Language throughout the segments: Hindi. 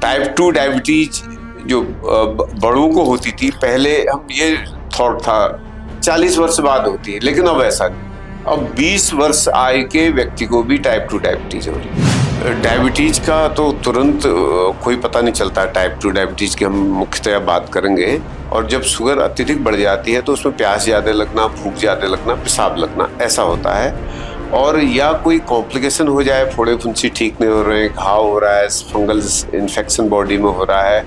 टाइप 2 डायबिटीज जो बड़ों को होती थी, पहले हम ये थॉट था 40 वर्ष बाद होती है, लेकिन अब ऐसा नहीं। अब 20 वर्ष आयु के व्यक्ति को भी टाइप 2 डायबिटीज हो रही है। डायबिटीज का तो तुरंत कोई पता नहीं चलता। टाइप 2 डायबिटीज की हम मुख्यतः बात करेंगे। और जब शुगर अत्यधिक बढ़ जाती है तो उसमें प्यास ज़्यादा लगना, भूख ज़्यादा लगना, पेशाब लगना, ऐसा होता है। और या कोई कॉम्प्लिकेशन हो जाए, फोड़े फुंसी ठीक नहीं हो रहे हैं, घाव हो रहा है, फंगल इन्फेक्शन बॉडी में हो रहा है,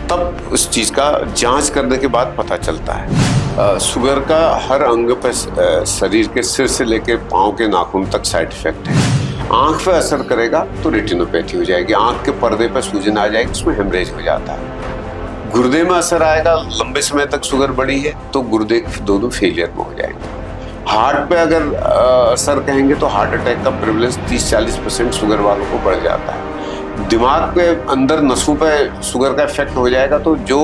तब उस चीज़ का जांच करने के बाद पता चलता है। शुगर का हर अंग पर, शरीर के सिर से लेकर पाँव के नाखून तक साइड इफेक्ट है। आंख पे असर करेगा तो रेटिनोपैथी हो जाएगी, आंख के पर्दे पर सूजन आ जाएगी, उसमें हेमरेज हो जाता है। गुर्दे में असर आएगा, लंबे समय तक शुगर बढ़ी है तो गुर्दे दोनों फेलियर में हो जाएंगे। हार्ट पे अगर असर कहेंगे तो हार्ट अटैक का प्रेवलेंस 30-40% शुगर वालों को बढ़ जाता है। दिमाग पे अंदर नसों पे शुगर का इफेक्ट हो जाएगा तो जो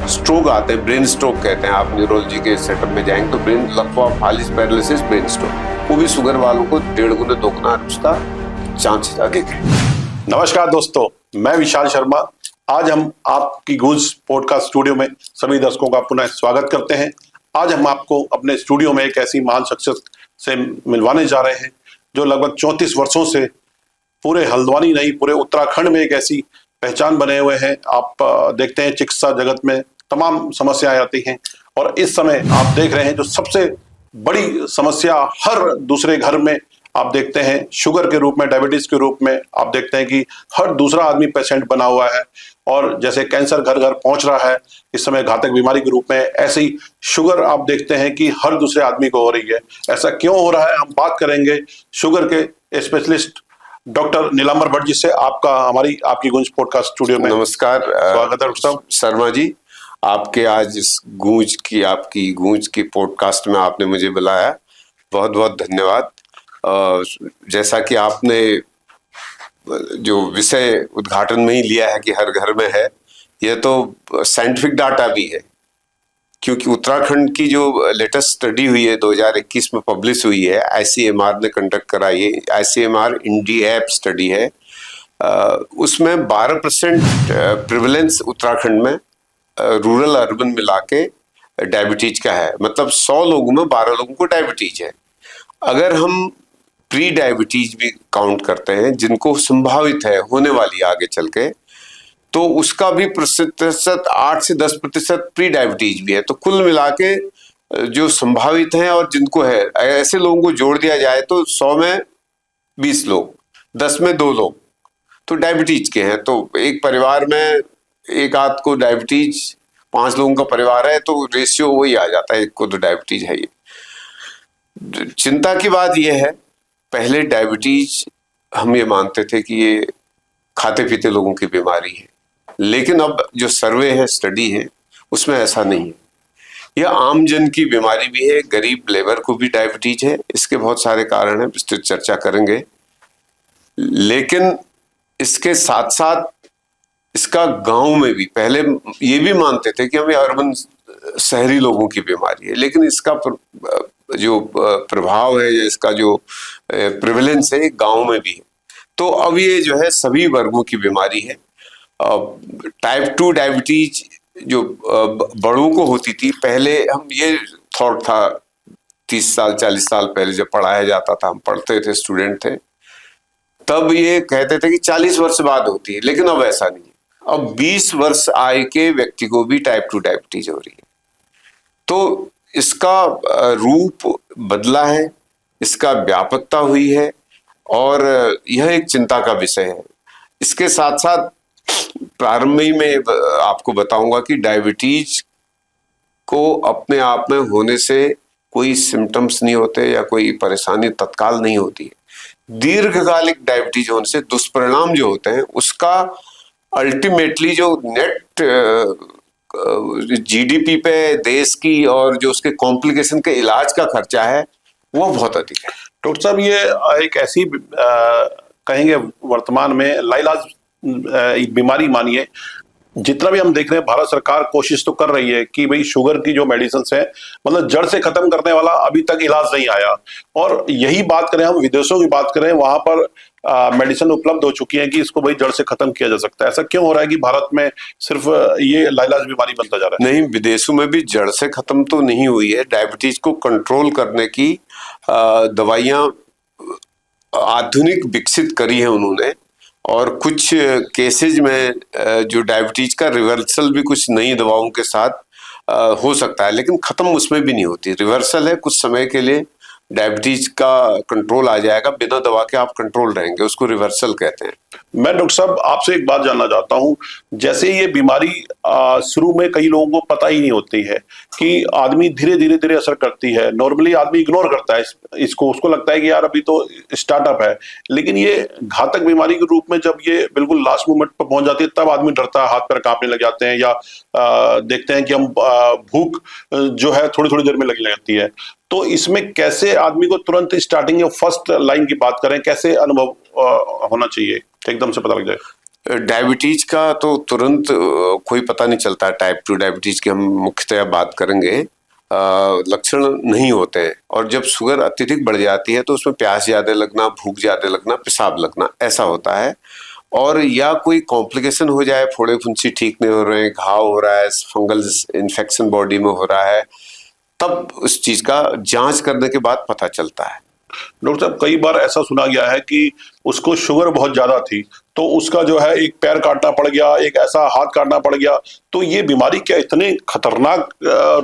स्ट्रोक आते हैं, ब्रेन स्ट्रोक कहते हैं, आप न्यूरोलॉजी के सेटअप में जाएंगे तो ब्रेन लकवा, फालिस पैरालिसिस, ब्रेन स्ट्रोक, वो भी शुगर वालों को 1.5 गुना 2 गुना उसका चांस अधिक है। नमस्कार दोस्तों, मैं विशाल शर्मा। आज हम आपकी गूंज पॉडकास्ट स्टूडियो में सभी दर्शकों का पुनः स्वागत करते हैं। आज हम आपको अपने स्टूडियो में एक ऐसी महान शख्सियत से मिलवाने जा रहे हैं जो लगभग 34 वर्षों से पूरे हल्द्वानी नहीं, पूरे उत्तराखंड में एक ऐसी पहचान बने हुए हैं। आप देखते हैं चिकित्सा जगत में तमाम समस्याएं आती हैं और इस समय आप देख रहे हैं जो सबसे बड़ी समस्या हर दूसरे घर में आप देखते हैं शुगर के रूप में, डायबिटीज के रूप में आप देखते हैं कि हर दूसरा आदमी पेशेंट बना हुआ है। और जैसे कैंसर घर घर पहुंच रहा है इस समय घातक बीमारी के रूप में, ऐसे ही शुगर आप देखते हैं कि हर दूसरे आदमी को हो रही है। ऐसा क्यों हो रहा है, हम बात करेंगे शुगर के स्पेशलिस्ट डॉक्टर नीलांबर भट्ट जी से। आपकी गूंज पॉडकास्ट स्टूडियो में नमस्कार, स्वागत है डॉक्टर साहब। शर्मा जी, आपके आज इस आपकी गूंज की पॉडकास्ट में आपने मुझे बुलाया, बहुत बहुत धन्यवाद। जैसा कि आपने जो विषय उद्घाटन में ही लिया है कि हर घर में है, यह तो साइंटिफिक डाटा भी है, क्योंकि उत्तराखंड की जो लेटेस्ट स्टडी हुई है 2021 में पब्लिश हुई है, ICMR ने कंडक्ट कराई है। ICMR इंडिया स्टडी है। उसमें 12% प्रिवलेंस उत्तराखंड में रूरल अर्बन मिला के डायबिटीज का है। मतलब 100 लोगों में 12 लोगों को डायबिटीज है। अगर हम प्री डायबिटीज भी काउंट करते हैं, जिनको संभावित है होने वाली आगे चल के, तो उसका भी प्रतिशत 8 से 10% प्री डायबिटीज भी है। तो कुल मिला के जो संभावित हैं और जिनको है, ऐसे लोगों को जोड़ दिया जाए तो 100 में 20 लोग, 10 में 2 लोग तो डायबिटीज के हैं। तो एक परिवार में एक आध को डायबिटीज, 5 लोगों का परिवार है तो रेशियो वही आ जाता है, एक को तो डायबिटीज है। ये चिंता की बात यह है, पहले डायबिटीज हम ये मानते थे कि ये खाते पीते लोगों की बीमारी है, लेकिन अब जो सर्वे है, स्टडी है, उसमें ऐसा नहीं है। यह आम जन की बीमारी भी है, गरीब लेबर को भी डायबिटीज है। इसके बहुत सारे कारण हैं, विस्तृत चर्चा करेंगे। लेकिन इसके साथ साथ इसका गांव में भी, पहले ये भी मानते थे कि हमें अर्बन शहरी लोगों की बीमारी है, लेकिन इसका जो प्रभाव है, इसका जो प्रिविलेंस है, गांव में भी है। तो अब ये जो है सभी वर्गों की बीमारी है। टाइप 2 डायबिटीज जो बड़ों को होती थी, पहले हम ये थॉट था 30 साल 40 साल पहले जब पढ़ाया जाता था, हम पढ़ते थे, स्टूडेंट थे, तब ये कहते थे कि 40 वर्ष बाद होती है, लेकिन अब ऐसा नहीं है। अब 20 वर्ष आयु के व्यक्ति को भी टाइप 2 डायबिटीज हो रही है। तो इसका रूप बदला है, इसका व्यापकता हुई है और यह एक चिंता का विषय है। इसके साथ साथ प्रारंभ में आपको बताऊंगा कि डायबिटीज को अपने आप में होने से कोई सिम्टम्स नहीं होते या कोई परेशानी तत्काल नहीं होती है। दीर्घकालिक डायबिटीज होने से दुष्परिणाम जो होते हैं, उसका अल्टीमेटली जो नेट GDP पे देश की और जो उसके कॉम्प्लिकेशन के इलाज का खर्चा है वो बहुत अधिक है। डॉक्टर साहब, ये एक ऐसी कहेंगे वर्तमान में लाइलाज बीमारी मानिए, जितना भी हम देख रहे हैं, भारत सरकार कोशिश तो कर रही है कि भाई शुगर की जो मेडिसिन है, मतलब जड़ से खत्म करने वाला अभी तक इलाज नहीं आया। और यही बात करें, हम विदेशों की बात करें, वहां पर मेडिसिन उपलब्ध हो चुकी है कि इसको भाई जड़ से खत्म किया जा सकता है। ऐसा क्यों हो रहा है कि भारत में सिर्फ ये लाइलाज बीमारी बनता जा रहा है? नहीं, विदेशों में भी जड़ से खत्म तो नहीं हुई है। डायबिटीज को कंट्रोल करने की दवाइयां आधुनिक विकसित करी है उन्होंने, और कुछ केसेज में जो डायबिटीज का रिवर्सल भी कुछ नई दवाओं के साथ हो सकता है, लेकिन खत्म उसमें भी नहीं होती। रिवर्सल है, कुछ समय के लिए डायबिटीज का कंट्रोल आ जाएगा, बिना दवा के आप कंट्रोल रहेंगे, उसको रिवर्सल कहते हैं। मैं डॉक्टर साहब आपसे एक बात जानना चाहता हूं। जैसे ये बीमारी शुरू में कई लोगों को पता ही नहीं होती है कि आदमी धीरे धीरे धीरे असर करती है। नॉर्मली आदमी इग्नोर करता है इसको, उसको लगता है कि यार अभी तो स्टार्टअप है। लेकिन ये घातक बीमारी के रूप में जब ये बिल्कुल लास्ट मोमेंट पर पहुंच जाती है, तब आदमी डरता है, हाथ पैर कांपने लग जाते हैं, या देखते हैं कि हम भूख जो है थोड़ी थोड़ी देर में लगने लगती है। तो इसमें कैसे आदमी को तुरंत स्टार्टिंग या फर्स्ट लाइन की बात करें, कैसे अनुभव होना चाहिए एकदम से पता लग जाए? डायबिटीज का तो तुरंत कोई पता नहीं चलता। टाइप 2 डायबिटीज की हम मुख्यतः बात करेंगे, लक्षण नहीं होते हैं। और जब शुगर अत्यधिक बढ़ जाती है तो उसमें प्यास ज्यादा लगना, भूख ज्यादा लगना, पेशाब लगना, ऐसा होता है। और या कोई कॉम्प्लिकेशन हो जाए, फोड़े फुंसी ठीक नहीं हो रहे हैं, घाव हो रहा है, फंगल इन्फेक्शन बॉडी में हो रहा है, तब उस चीज का जांच करने के बाद पता चलता है। डॉक्टर साहब, कई बार ऐसा सुना गया है कि उसको शुगर बहुत ज्यादा थी, तो उसका जो है एक पैर काटना पड़ गया, एक ऐसा हाथ काटना पड़ गया। तो ये बीमारी क्या इतने खतरनाक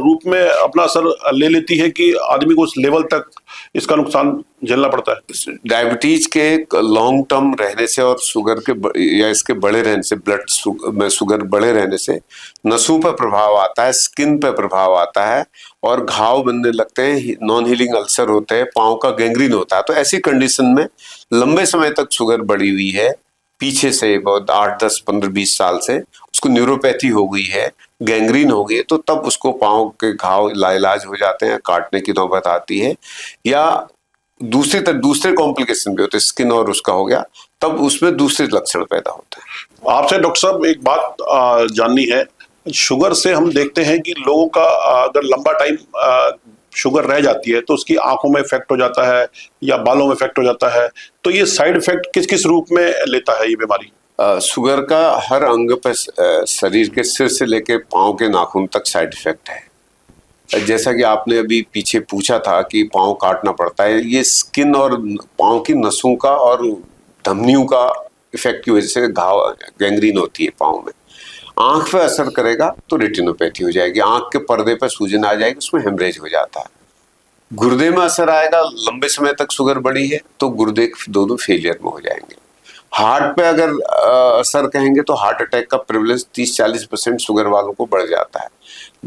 रूप में अपना असर ले लेती है कि आदमी को उस लेवल तक इसका नुकसान झेलना पड़ता है? डायबिटीज के लॉन्ग टर्म रहने से और शुगर के या इसके बड़े रहने से, ब्लड में शुगर बढ़े रहने से नसों पर प्रभाव आता है, स्किन पर प्रभाव आता है, और घाव बनने लगते हैं, नॉन हीलिंग अल्सर होते हैं, पाँव का गैंग्रीन होता है। तो ऐसी कंडीशन में लंबे समय तक शुगर बढ़ी हुई है, पीछे से बहुत 8, 10, 15, 20 साल से उसको न्यूरोपैथी हो गई है, गैंग्रीन हो गई है, तो तब उसको पाँव के घाव लाइलाज हो जाते हैं, काटने की नौबत आती है। या दूसरे कॉम्प्लिकेशन भी होते हैं, स्किन और उसका हो गया, तब उसमें दूसरे लक्षण पैदा होते हैं। आपसे डॉक्टर साहब एक बात जाननी है। शुगर से हम देखते हैं कि लोगों का अगर लंबा टाइम शुगर रह जाती है तो उसकी आंखों में इफेक्ट हो जाता है या बालों में इफेक्ट हो जाता है। तो ये साइड इफेक्ट किस किस रूप में लेता है ये बीमारी? शुगर का हर अंग पर, शरीर के सिर से लेके पाँव के नाखून तक साइड इफेक्ट है। जैसा कि आपने अभी पीछे पूछा था कि पाँव काटना पड़ता है, ये स्किन और पाँव की नसों का और धमनियों का इफेक्ट की वजह से घाव, गैंग्रीन होती है पाँव में। आंख पे असर करेगा तो रेटिनोपैथी हो जाएगी, आंख के पर्दे पर सूजन आ जाएगी, उसमें हेमरेज हो जाता है। गुर्दे में असर आएगा, लंबे समय तक शुगर बढ़ी है तो गुर्दे दोनों फेलियर में हो जाएंगे। हार्ट पे अगर असर कहेंगे तो हार्ट अटैक का प्रेवलेंस 30-40% शुगर वालों को बढ़ जाता है।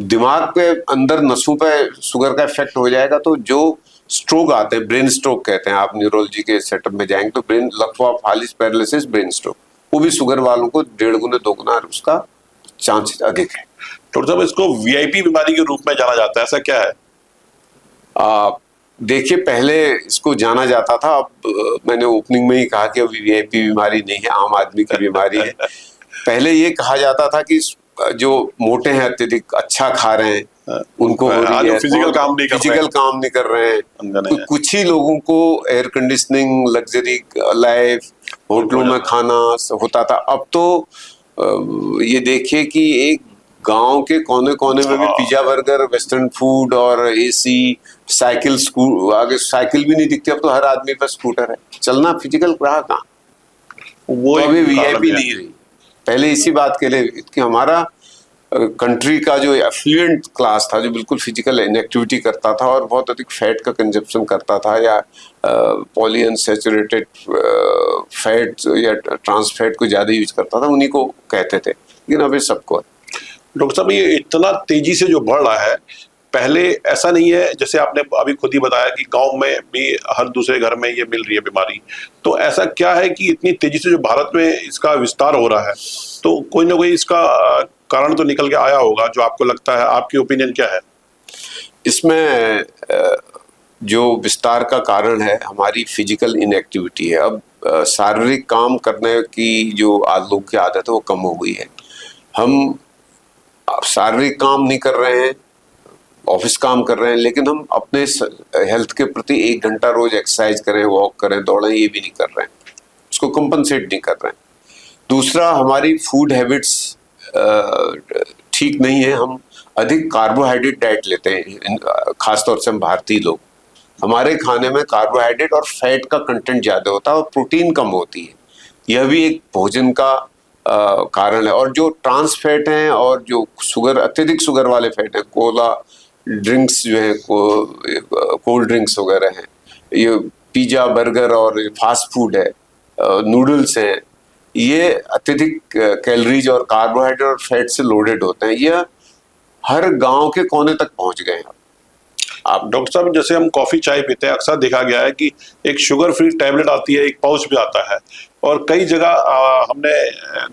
दिमाग पे अंदर नसों पे शुगर का इफेक्ट हो जाएगा तो जो स्ट्रोक आते हैं, ब्रेन स्ट्रोक कहते हैं, आप न्यूरोलॉजी के सेटअप में जाएंगे तो ब्रेन लकवा, फालिस पैरालिसिस, ब्रेन स्ट्रोक, वो भी शुगर वालों को 1.5 गुना 2 गुना उसका चांस अधिक है। डॉक्टर साहब, इसको वीआईपी बीमारी के रूप में जाना जाता है, ऐसा क्या है? देखिए, पहले इसको जाना जाता था, अब मैंने ओपनिंग में ही कहा कि अभी वीआईपी बीमारी नहीं है, आम आदमी की बीमारी है। पहले ये कहा जाता था कि जो मोटे हैं, अत्यधिक अच्छा खा रहे हैं, उनको हो रही है, फिजिकल काम नहीं कर रहे हैं। तो कुछ ही लोगों को एयर कंडीशनिंग, लग्जरी लाइफ, होटलों में खाना होता था। अब तो ये देखिए कि एक गांव के कोने कोने में भी पिज्जा, बर्गर, वेस्टर्न फूड और एसी, साइकिल, आगे साइकिल भी नहीं दिखती, अब तो हर आदमी पर स्कूटर है। चलना फिजिकल रहा कहाँ, वो तो अभी वीआईपी नहीं रही। पहले इसी बात के लिए कि हमारा कंट्री का जो एफ्लुएंट क्लास था, जो बिल्कुल फिजिकल इनएक्टिविटी करता था और बहुत अधिक फैट का कंजप्शन करता था, या पॉलीअनसैचुरेटेड फैट या ट्रांस फैट को ज्यादा यूज करता था, उन्हीं को कहते थे। लेकिन अभी सबको। डॉक्टर साहब, ये इतना तेजी से जो बढ़ रहा है, पहले ऐसा नहीं है। जैसे आपने अभी खुद ही बताया कि गांव में भी हर दूसरे घर में ये मिल रही है बीमारी। तो ऐसा क्या है कि इतनी तेजी से जो भारत में इसका विस्तार हो रहा है, तो कोई ना कोई इसका कारण तो निकल के आया होगा जो आपको लगता है? आपकी ओपिनियन क्या है इसमें? जो विस्तार का कारण है हमारी फिजिकल इनएक्टिविटी है। अब शारीरिक काम करने की जो लोगों की आदत है वो कम हो गई है। हम शारीरिक काम नहीं कर रहे हैं, ऑफिस काम कर रहे हैं, लेकिन हम अपने हेल्थ के प्रति 1 घंटा रोज एक्सरसाइज करें, वॉक करें, दौड़ें, ये भी नहीं कर रहे हैं, उसको कंपनसेट नहीं कर रहे हैं। दूसरा, हमारी फूड हैबिट्स ठीक नहीं है, हम अधिक कार्बोहाइड्रेट डाइट लेते हैं, खासतौर से हम भारतीय लोग। हमारे खाने में कार्बोहाइड्रेट और फैट का कंटेंट ज़्यादा होता है और प्रोटीन कम होती है। यह भी एक भोजन का कारण है। और जो ट्रांस फैट हैं और जो शुगर, अत्यधिक शुगर वाले फैट हैं, कोला ड्रिंक्स जो है, कोल्ड ड्रिंक्स वगैरह हैं, ये पिज़्ज़ा, बर्गर और फास्ट फूड है, नूडल्स हैं, ये अत्यधिक कैलोरीज और कार्बोहाइड्रेट और फैट से लोडेड होते हैं। यह हर गांव के कोने तक पहुंच गए हैं। आप डॉक्टर साहब, जैसे हम कॉफी चाय पीते हैं, अक्सर देखा गया है कि एक शुगर फ्री टैबलेट आती है, एक पाउच भी आता है, और कई जगह हमने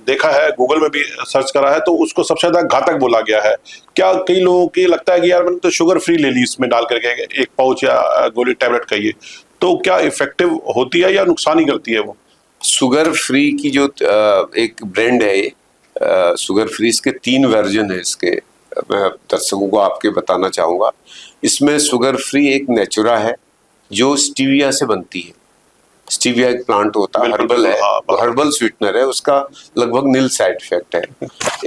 देखा है, गूगल में भी सर्च करा है, तो उसको सबसे ज्यादा घातक बोला गया है। क्या कई लोगों की लगता है कि यार मैंने तो शुगर फ्री ले ली इसमें डाल करके, एक पाउच या गोली टैबलेट कहिए, तो क्या इफेक्टिव होती है या नुकसान ही करती है वो? शुगर फ्री की जो एक ब्रांड है, शुगर फ्री, इसके 3 वर्जन है इसके। मैं दर्शकों को आपके बताना चाहूँगा। इसमें शुगर फ्री एक नेचुरा है जो स्टीविया से बनती है। स्टीविया एक प्लांट होता है, हर्बल है, हर्बल स्वीटनर है, उसका लगभग नील साइड इफेक्ट है।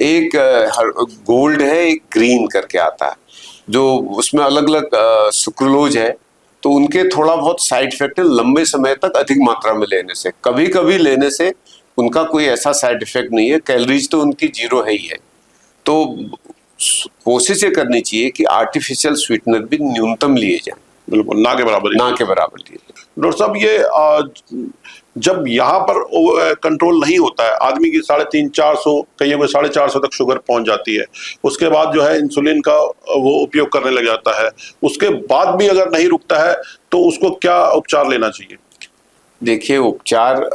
एक गोल्ड है, एक ग्रीन करके आता है, जो उसमें अलग अलग सुक्रोलोज है, तो उनके थोड़ा बहुत साइड इफेक्ट है लंबे समय तक अधिक मात्रा में लेने से। कभी कभी लेने से उनका कोई ऐसा साइड इफेक्ट नहीं है, कैलोरीज तो उनकी 0 है ही है। तो कोशिश ये करनी चाहिए कि आर्टिफिशियल स्वीटनर भी न्यूनतम लिए जाए, बिल्कुल ना के बराबर लिए। डॉक्टर साहब, ये जब यहाँ पर कंट्रोल नहीं होता है, आदमी की 350-400, कईयों को 450 तक शुगर पहुंच जाती है, उसके बाद जो है इंसुलिन का वो उपयोग करने लग जाता है, उसके बाद भी अगर नहीं रुकता है तो उसको क्या उपचार लेना चाहिए? देखिए, उपचार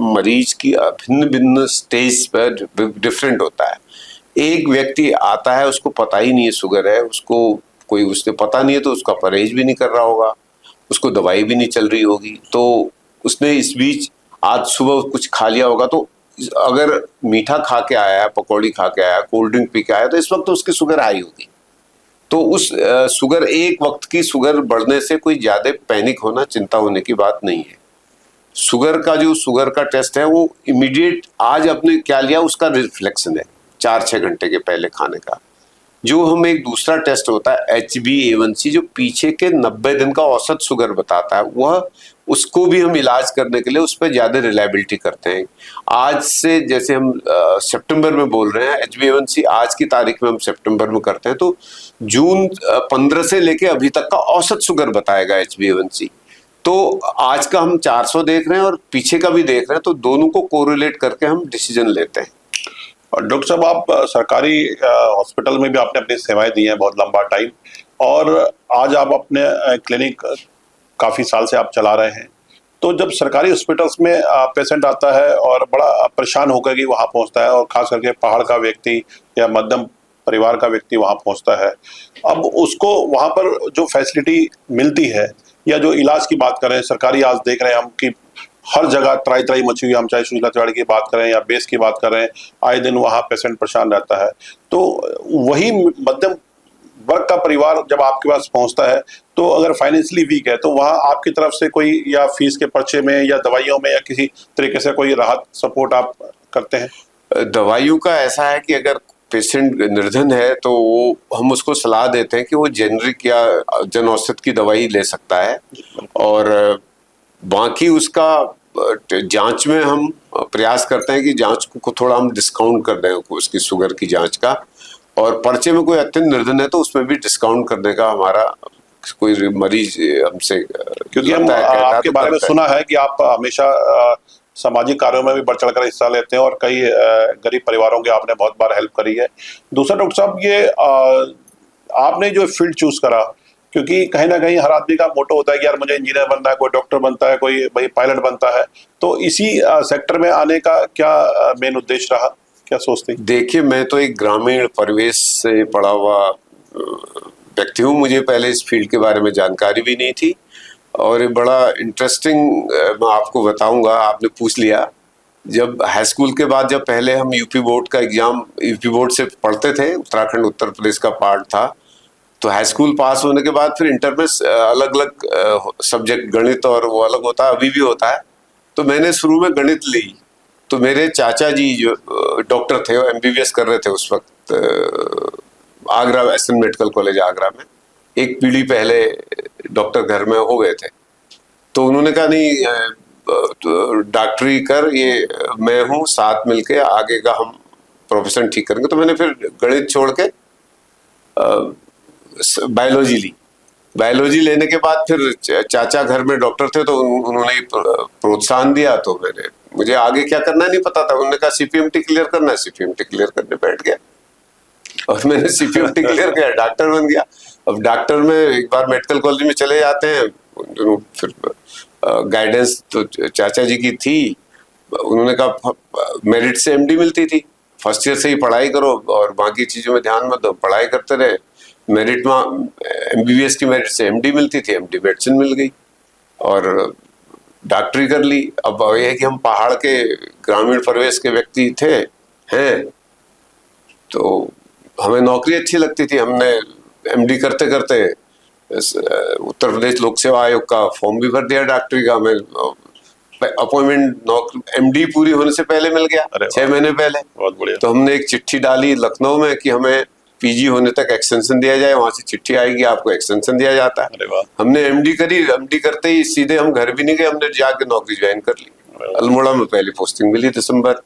मरीज की भिन्न भिन्न स्टेज पर डिफरेंट होता है। एक व्यक्ति आता है, उसको पता ही नहीं है शुगर है, उसने पता नहीं है तो उसका परहेज भी नहीं कर रहा होगा, उसको दवाई भी नहीं चल रही होगी, तो उसने इस बीच आज सुबह कुछ खा लिया होगा, तो अगर मीठा खा के आया, पकौड़ी खा के आया, कोल्ड ड्रिंक पी के आया, तो इस वक्त तो उसकी शुगर हाई होगी। तो उस शुगर, एक वक्त की शुगर बढ़ने से कोई ज्यादा पैनिक होना, चिंता होने की बात नहीं है। शुगर का टेस्ट है, वो इमीडिएट आज आपने क्या लिया उसका रिफ्लेक्शन है 4-6 घंटे के पहले खाने का। जो हम एक दूसरा टेस्ट होता है HbA1c, जो पीछे के 90 दिन का औसत शुगर बताता है, वह उसको भी हम इलाज करने के लिए उस पर ज्यादा रिलायबिलिटी करते हैं। आज से जैसे हम सितंबर में बोल रहे हैं, HbA1c आज की तारीख में हम सितंबर में करते हैं, तो जून 15 से लेके अभी तक का औसत शुगर बताएगा HbA1c। तो आज का हम 400 देख रहे हैं और पीछे का भी देख रहे हैं, तो दोनों को कोरिलेट करके हम डिसीजन लेते हैं। और डॉक्टर साहब, आप सरकारी हॉस्पिटल में भी आपने अपनी सेवाएं दी हैं बहुत लंबा टाइम, और आज आप अपने क्लिनिक काफ़ी साल से आप चला रहे हैं, तो जब सरकारी हॉस्पिटल्स में पेशेंट आता है और बड़ा परेशान होकर के वहाँ पहुँचता है, और ख़ास करके पहाड़ का व्यक्ति या मध्यम परिवार का व्यक्ति वहाँ पहुँचता है, अब उसको वहाँ पर जो फैसिलिटी मिलती है या जो इलाज की बात करें, सरकारी आज देख रहे हैं हम कि हर जगह त्राई त्राई मची हुई, हम चाहे सुनीता तिवारी की बात करें या बेस की बात करें, आए दिन वहाँ पेशेंट परेशान रहता है। तो वही मध्यम वर्ग का परिवार जब आपके पास पहुँचता है, तो अगर फाइनेंशियली वीक है, तो वहाँ आपकी तरफ से कोई या फीस के पर्चे में या दवाइयों में या किसी तरीके से कोई राहत सपोर्ट आप करते हैं? दवाइयों का ऐसा है कि अगर पेशेंट निर्धन है तो हम उसको सलाह देते हैं कि वो जेनरिक या जन औषध की दवाई ले सकता है, और बाकी उसका जांच में हम प्रयास करते हैं कि जांच को थोड़ा हम डिस्काउंट कर दें, उसकी शुगर की जांच का, और पर्चे में कोई अत्यंत निर्धन है तो उसमें भी डिस्काउंट करने का हमारा कोई मरीज हमसे, क्योंकि हम आपके बारे में सुना है कि आप हमेशा सामाजिक कार्यों में भी बढ़ चढ़कर हिस्सा लेते हैं, और कई गरीब परिवारों की आपने बहुत बार हेल्प करी है। दूसरा डॉक्टर साहब, ये आपने जो फील्ड चूज करा, क्योंकि कहीं ना कहीं हर आदमी का मोटो होता है कि यार मुझे इंजीनियर बनना है, कोई डॉक्टर बनता है, कोई भाई पायलट बनता है, तो इसी सेक्टर में आने का क्या मेन उद्देश्य रहा, क्या सोचते हैं? देखिए, मैं तो एक ग्रामीण परिवेश से पढ़ा हुआ व्यक्ति हूँ, मुझे पहले इस फील्ड के बारे में जानकारी भी नहीं थी, और बड़ा इंटरेस्टिंग मैं आपको बताऊंगा, आपने पूछ लिया जब हाई स्कूल के बाद जब पहले हम यूपी बोर्ड का एग्जाम यूपी बोर्ड से पढ़ते थे, उत्तराखंड उत्तर प्रदेश का पार्ट था, तो हाई स्कूल पास होने के बाद फिर इंटर में अलग अलग सब्जेक्ट गणित और वो अलग होता है, अभी भी होता है। तो मैंने शुरू में गणित ली। तो मेरे चाचा जी जो डॉक्टर थे, वो एमबीबीएस कर रहे थे उस वक्त Agra SN medical college Agra में। एक पीढ़ी पहले डॉक्टर घर में हो गए थे। तो उन्होंने कहा नहीं, डॉक्टरी कर, ये मैं हूँ, साथ मिलके आगे का हम प्रोफेशन ठीक करेंगे। तो मैंने फिर गणित छोड़ के बायोलॉजी ली। बायोलॉजी लेने के बाद फिर चाचा घर में डॉक्टर थे, तो उन्होंने प्रोत्साहन दिया। तो मुझे आगे क्या करना नहीं पता था। उन्होंने कहा सीपीएमटी क्लियर करना है, सीपीएमटी क्लियर करने बैठ गया और मैंने सीपीएमटी क्लियर किया, डॉक्टर बन गया। अब डॉक्टर में एक बार मेडिकल कॉलेज में चले जाते हैं, फिर गाइडेंस तो चाचा जी की थी। उन्होंने कहा मेरिट से एमडी मिलती थी, फर्स्ट ईयर से ही पढ़ाई करो और बाकी चीजों में ध्यान मत दो, पढ़ाई करते रहे। मेरिट में एमबीबीएस की मेरिट से एमडी मिलती थी, एमडी मेडिसिन मिल गई और डॉक्टरी कर ली। अब ये है कि हम पहाड़ के ग्रामीण परिवेश के व्यक्ति थे हैं, तो हमें नौकरी अच्छी लगती थी। हमने एमडी करते करते उत्तर प्रदेश लोक सेवा आयोग का फॉर्म भी भर दिया डॉक्टरी का। हमें अपॉइंटमेंट एमडी पूरी होने से पहले मिल गया, 6 महीने पहले। बहुत बढ़िया। तो हमने एक चिट्ठी डाली लखनऊ में कि हमें पीजी होने तक एक्सटेंशन दिया जाए। वहां से चिट्ठी आएगी, आपको एक्सटेंशन दिया जाता है। हमने एमडी करी, एमडी करते ही सीधे हम घर भी नहीं गए, हमने जाके नौकरी ज्वाइन कर ली। अल्मोड़ा में पहली पोस्टिंग मिली दिसंबर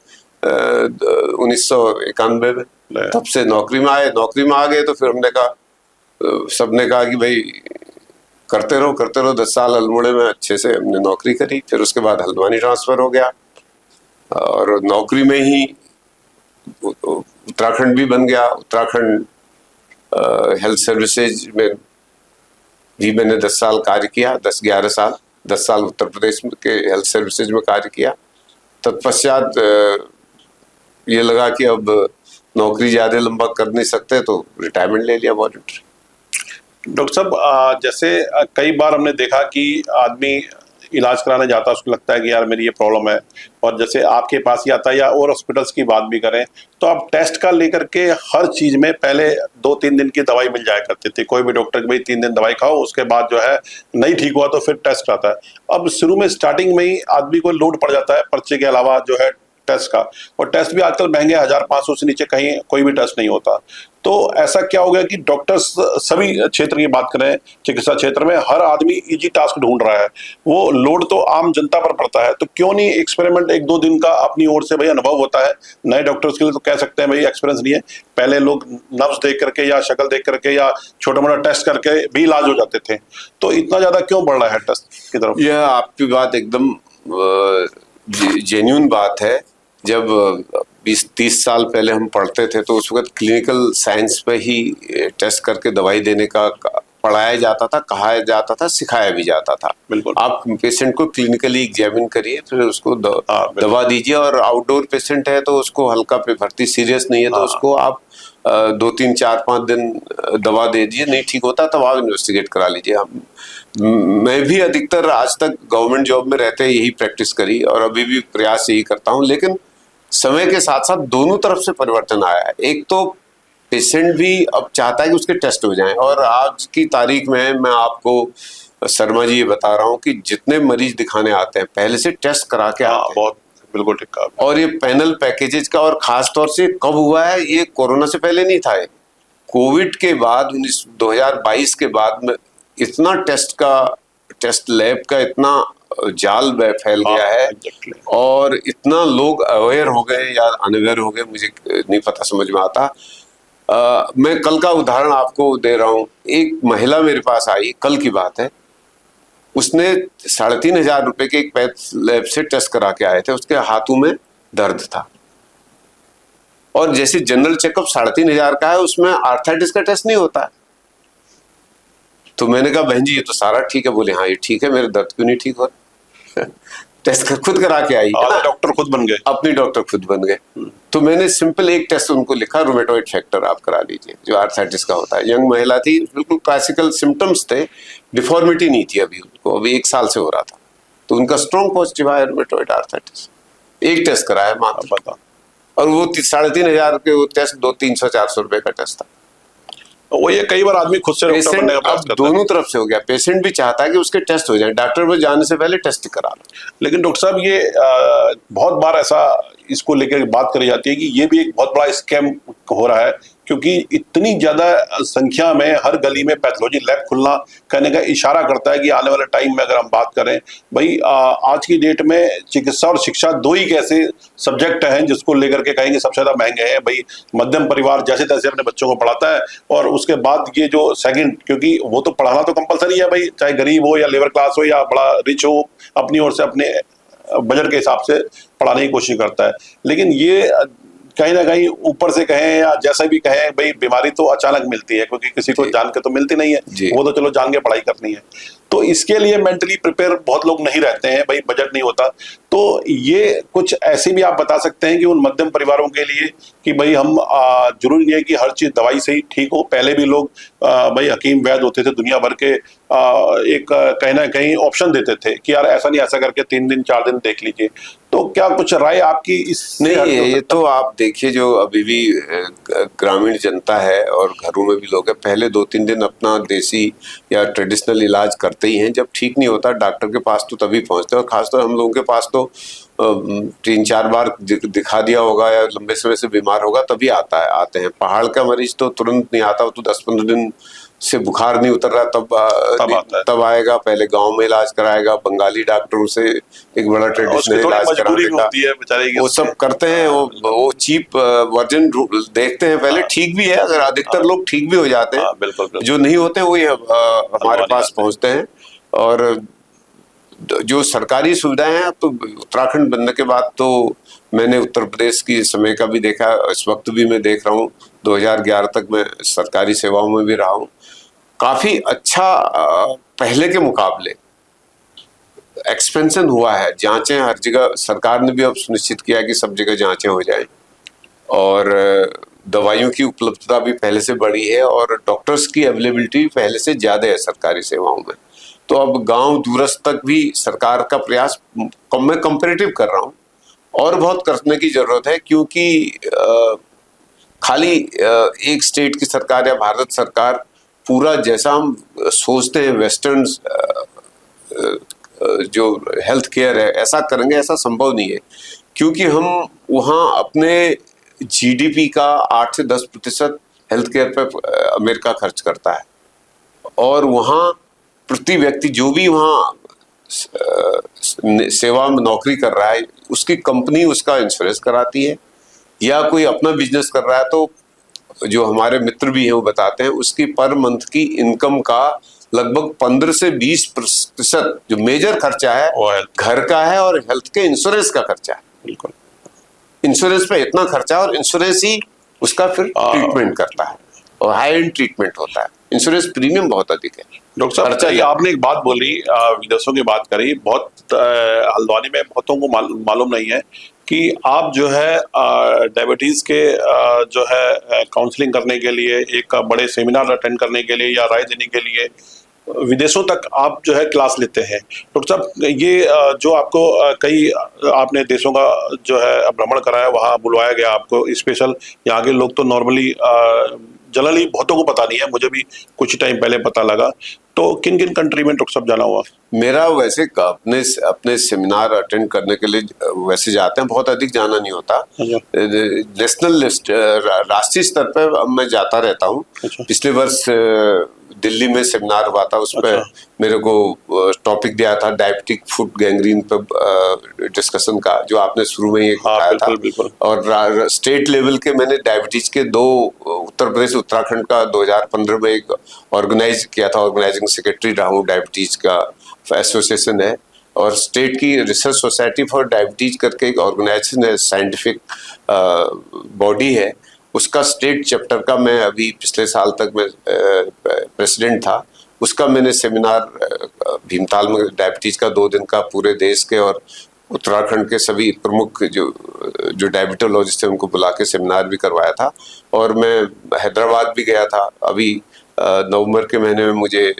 1991 में। तब से नौकरी में आए, नौकरी में आ गए। तो फिर हमने कहा, सबने कहा कि भाई करते रहो 10 साल अल्मोड़े में अच्छे से हमने नौकरी करी। फिर उसके बाद हल्द्वानी ट्रांसफर हो गया और नौकरी में ही उत्तराखंड भी बन गया। उत्तराखंड हेल्थ सर्विसेज में भी मैंने 10 साल कार्य किया, 10-11 साल, 10 साल उत्तर प्रदेश के हेल्थ सर्विसेज में कार्य किया। तत्पश्चात ये लगा कि अब नौकरी ज्यादा लंबा कर नहीं सकते, तो रिटायरमेंट ले लिया वॉलंटरी। डॉक्टर साहब, जैसे कई बार हमने देखा कि आदमी इलाज कराने जाता है, उसको लगता है कि यार मेरी ये प्रॉब्लम है, और जैसे आपके पास ही आता है या और हॉस्पिटल्स की बात भी करें तो आप टेस्ट का लेकर के हर चीज में पहले 2-3 दिन की दवाई मिल जाया करती थी। कोई भी डॉक्टर की भाई 3 दिन दवाई खाओ, उसके बाद जो है नहीं ठीक हुआ तो फिर टेस्ट आता है। अब शुरू में स्टार्टिंग में ही आदमी को लोड पड़ जाता है पर्चे के अलावा जो है टेस्ट का, और टेस्ट भी आजकल महंगे, 1500 से नीचे कहीं कोई भी टेस्ट नहीं होता। तो ऐसा क्या हो गया कि डॉक्टर्स, सभी क्षेत्र की बात करें, चिकित्सा क्षेत्र में हर आदमी इजी टास्क ढूंढ रहा है, वो लोड तो आम जनता पर पड़ता है। तो क्यों नहीं एक्सपेरिमेंट 1-2 दिन का अपनी ओर से, भाई अनुभव होता है नए डॉक्टर्स के लिए, तो कह सकते हैं भाई एक्सपीरियंस नहीं है, पहले लोग नब्ज देख करके या शक्ल देख करके या छोटा मोटा टेस्ट करके भी इलाज हो जाते थे, तो इतना ज्यादा क्यों बढ़ रहा है टेस्ट की तरफ? यह आपकी बात एकदम जेन्युइन बात है। जब 20-30 साल पहले हम पढ़ते थे तो उस वक्त क्लिनिकल साइंस पे ही टेस्ट करके दवाई देने का पढ़ाया जाता था, कहा जाता था, सिखाया भी जाता था। बिल्कुल। आप पेशेंट को क्लिनिकली एग्जामिन करिए, फिर उसको दवा दीजिए, और आउटडोर पेशेंट है तो उसको हल्का पे भर्ती, सीरियस नहीं है तो उसको आप 2-3-4-5 दिन दवा दे दीजिए, नहीं ठीक होता तब आप इन्वेस्टिगेट करा लीजिए। मैं भी अधिकतर आज तक गवर्नमेंट जॉब में रहते यही प्रैक्टिस करी और अभी भी प्रयास यही करता हूँ। लेकिन समय के साथ साथ दोनों तरफ से परिवर्तन आया है। एक तो पेशेंट भी अब चाहता है कि उसके टेस्ट हो जाएं, और आज की तारीख में मैं आपको शर्मा जी ये बता रहा हूँ कि जितने मरीज दिखाने आते हैं पहले से टेस्ट करा के आते हैं। बहुत बिल्कुल ठीक कहा। और ये पैनल पैकेजेस का, और खास तौर से कब हुआ है, ये कोरोना से पहले नहीं था, कोविड के बाद 2022 के बाद में इतना टेस्ट लैब का इतना जाल फैल गया है, और इतना लोग अवेयर हो गए या अनअवेयर हो गए, मुझे नहीं पता, समझ में आता। मैं कल का उदाहरण आपको दे रहा हूँ। एक महिला मेरे पास आई, कल की बात है, उसने 3,500 रुपए के एक पैथ लैब से टेस्ट करा के आए थे, उसके हाथों में दर्द था, और जैसे जनरल चेकअप 3,500 का है, उसमें आर्थराइटिस का टेस्ट नहीं होता है। तो मैंने कहा बहन जी ये तो सारा ठीक है। बोले हाँ ये ठीक है, मेरे दर्द क्यों नहीं ठीक हो टेस्ट खुद करा के आई, डॉक्टर खुद बन गए, अपनी डॉक्टर खुद बन गए। तो मैंने सिंपल एक टेस्ट उनको लिखा, रूमेटॉइड फैक्टर आप करा लीजिए, जो आर्थराइटिस का होता है। यंग महिला थी, बिल्कुल क्लासिकल सिम्टम्स थे, डिफॉर्मिटी नहीं थी अभी उनको, अभी 1 साल से हो रहा था। तो उनका स्ट्रॉन्ग पॉजिटिव आया रूमेटॉइड आर्थराइटिस। एक टेस्ट कराया मात्र, पता। और वो 3,500 के वो टेस्ट 200-300-400 रुपए का टेस्ट था। वो ये कई बार आदमी खुद से डॉक्टर पेशेंट बनने का प्रयास अब करता है। दोनों तरफ से हो गया, पेशेंट भी चाहता है कि उसके टेस्ट हो जाए, डॉक्टर पर जाने से पहले टेस्ट करा लो। लेकिन डॉक्टर साहब ये बहुत बार ऐसा इसको लेकर बात करी जाती है कि ये भी एक बहुत बड़ा स्कैम हो रहा है, क्योंकि इतनी ज्यादा संख्या में हर गली में पैथोलॉजी लैब खुलना कहने का इशारा करता है कि आने वाले टाइम में अगर हम बात करें भाई, आज की डेट में चिकित्सा और शिक्षा दो ही ऐसे सब्जेक्ट हैं जिसको लेकर के कहेंगे सबसे ज्यादा महंगे हैं। भाई मध्यम परिवार जैसे तैसे अपने बच्चों को पढ़ाता है, और उसके बाद ये जो सेकंड, क्योंकि वो तो पढ़ाना तो कंपलसरी है भाई, चाहे गरीब हो या लेबर क्लास हो या बड़ा रिच हो, अपनी ओर से अपने बजट के हिसाब से पढ़ाने की कोशिश करता है। लेकिन ये कहीं ना कहीं ऊपर से कहें या जैसा भी कहें भाई, बीमारी तो अचानक मिलती है, क्योंकि किसी को जान के तो मिलती नहीं है, वो तो चलो जान के पढ़ाई करनी है। तो इसके लिए मेंटली प्रिपेयर बहुत लोग नहीं रहते हैं भाई, बजट नहीं होता। तो ये कुछ ऐसे भी आप बता सकते हैं कि उन मध्यम परिवारों के लिए कि भाई हम जरूरी नहीं है कि हर चीज दवाई से ही ठीक हो। पहले भी लोग भाई हकीम वैद्य होते थे दुनिया भर के, एक कहीं ना कहीं ऑप्शन देते थे कि यार ऐसा नहीं, ऐसा करके 3 दिन 4 दिन देख लीजिए। तो क्या कुछ राय आपकी इस? नहीं, ये तो आप देखिए, जो अभी भी ग्रामीण जनता है और घरों में भी लोग हैं, पहले 2-3 दिन अपना देसी या ट्रेडिशनल इलाज करते ही हैं। जब ठीक नहीं होता डॉक्टर के पास तो तभी पहुंचते हैं, और खासतौर हम लोगों के पास तो 3-4 बार दिखा दिया होगा या लंबे समय से बीमार होगा तभी आते हैं। पहाड़ का मरीज तो तुरंत नहीं आता, वो तो 10-15 दिन से बुखार नहीं उतर रहा तब आएगा। पहले गांव में इलाज कराएगा, बंगाली डॉक्टर उसे एक बड़ा ट्रेडिशनल इलाज करा देगा, वो सब करते हैं। वो चीप वर्जन देखते हैं पहले, ठीक भी है, अगर अधिकतर लोग ठीक भी हो जाते हैं, बिल्कुल। जो नहीं होते हैं वही हमारे पास पहुंचते हैं। और जो सरकारी सुविधाएं हैं, तो उत्तराखंड बनने के बाद तो मैंने उत्तर प्रदेश की समय का भी देखा, इस वक्त भी मैं देख रहा हूँ, 2011 तक मैं सरकारी सेवाओं में भी रहा हूँ। काफी अच्छा पहले के मुकाबले एक्सपेंशन हुआ है। जांचें हर जगह, सरकार ने भी अब सुनिश्चित किया है कि सब जगह जांचें हो जाएं, और दवाइयों की उपलब्धता भी पहले से बढ़ी है, और डॉक्टर्स की अवेलेबिलिटी पहले से ज्यादा है सरकारी सेवाओं में। तो अब गांव दूरस्थ तक भी सरकार का प्रयास, मैं कंपैरेटिव कर रहा हूँ, और बहुत करने की जरूरत है, क्योंकि खाली एक स्टेट की सरकार या भारत सरकार पूरा जैसा हम सोचते हैं वेस्टर्न जो हेल्थ केयर है ऐसा करेंगे, ऐसा संभव नहीं है। क्योंकि हम वहाँ अपने जीडीपी का 8 से 10% हेल्थ केयर पर अमेरिका खर्च करता है, और वहाँ प्रति व्यक्ति जो भी वहाँ सेवा में नौकरी कर रहा है, उसकी कंपनी उसका इंश्योरेंस कराती है, या कोई अपना बिजनेस कर रहा है तो जो हमारे मित्र भी हैं वो बताते हैं, उसकी पर मंथ की इनकम का लगभग 15 से 20% जो मेजर खर्चा है घर का है, और हेल्थ के इंश्योरेंस का खर्चा है। बिल्कुल, इंश्योरेंस पे इतना खर्चा, और इंश्योरेंस ही उसका फिर ट्रीटमेंट करता है, और हाई एंड ट्रीटमेंट होता है। इंश्योरेंस प्रीमियम बहुत अधिक है। डॉक्टर साहब, आपने एक बात बोली, विदेशों की बात करी, बहुत हल्द्वानी में बहुतों को मालूम नहीं है कि आप जो है डायबिटीज के जो है काउंसलिंग करने के लिए, एक बड़े सेमिनार अटेंड करने के लिए या राय देने के लिए विदेशों तक आप जो है क्लास लेते हैं। डॉक्टर साहब, ये जो आपको कई आपने देशों का जो है भ्रमण कराया, वहाँ बुलवाया गया आपको स्पेशल। यहाँ के लोग तो नॉर्मली जनरली बहुतों को पता नहीं है, मुझे भी कुछ टाइम पहले पता लगा। तो किन किन कंट्री में डॉक्टर साहब जाना हुआ? मेरा वैसे अपने सेमिनार अटेंड करने के लिए वैसे जाते हैं, बहुत अधिक जाना नहीं होता। नेशनल लिस्ट, राष्ट्रीय स्तर पर मैं जाता रहता हूँ। पिछले वर्ष दिल्ली में सेमिनार हुआ था, उस पर मेरे को टॉपिक दिया था डायबिटिक फुट गैंग्रीन पर डिस्कशन का, जो आपने शुरू में ही बताया था। और स्टेट लेवल के मैंने डायबिटीज के 2, उत्तर प्रदेश उत्तराखंड का 2015 में एक ऑर्गेनाइज किया था, ऑर्गेनाइजिंग सेक्रेटरी रहा हूँ। डायबिटीज का एसोसिएशन है, और स्टेट की रिसर्च सोसाइटी फॉर डायबिटीज करके एक ऑर्गेनाइजेशन है, साइंटिफिक बॉडी है, उसका स्टेट चैप्टर का मैं अभी पिछले साल तक मैं प्रेसिडेंट था। उसका मैंने सेमिनार भीमताल में डायबिटीज का 2 दिन का पूरे देश के और उत्तराखंड के सभी प्रमुख जो डायबिटोलॉजिस्ट हैं उनको बुला के सेमिनार भी करवाया था। और मैं हैदराबाद भी गया था अभी नवंबर के महीने में। मुझे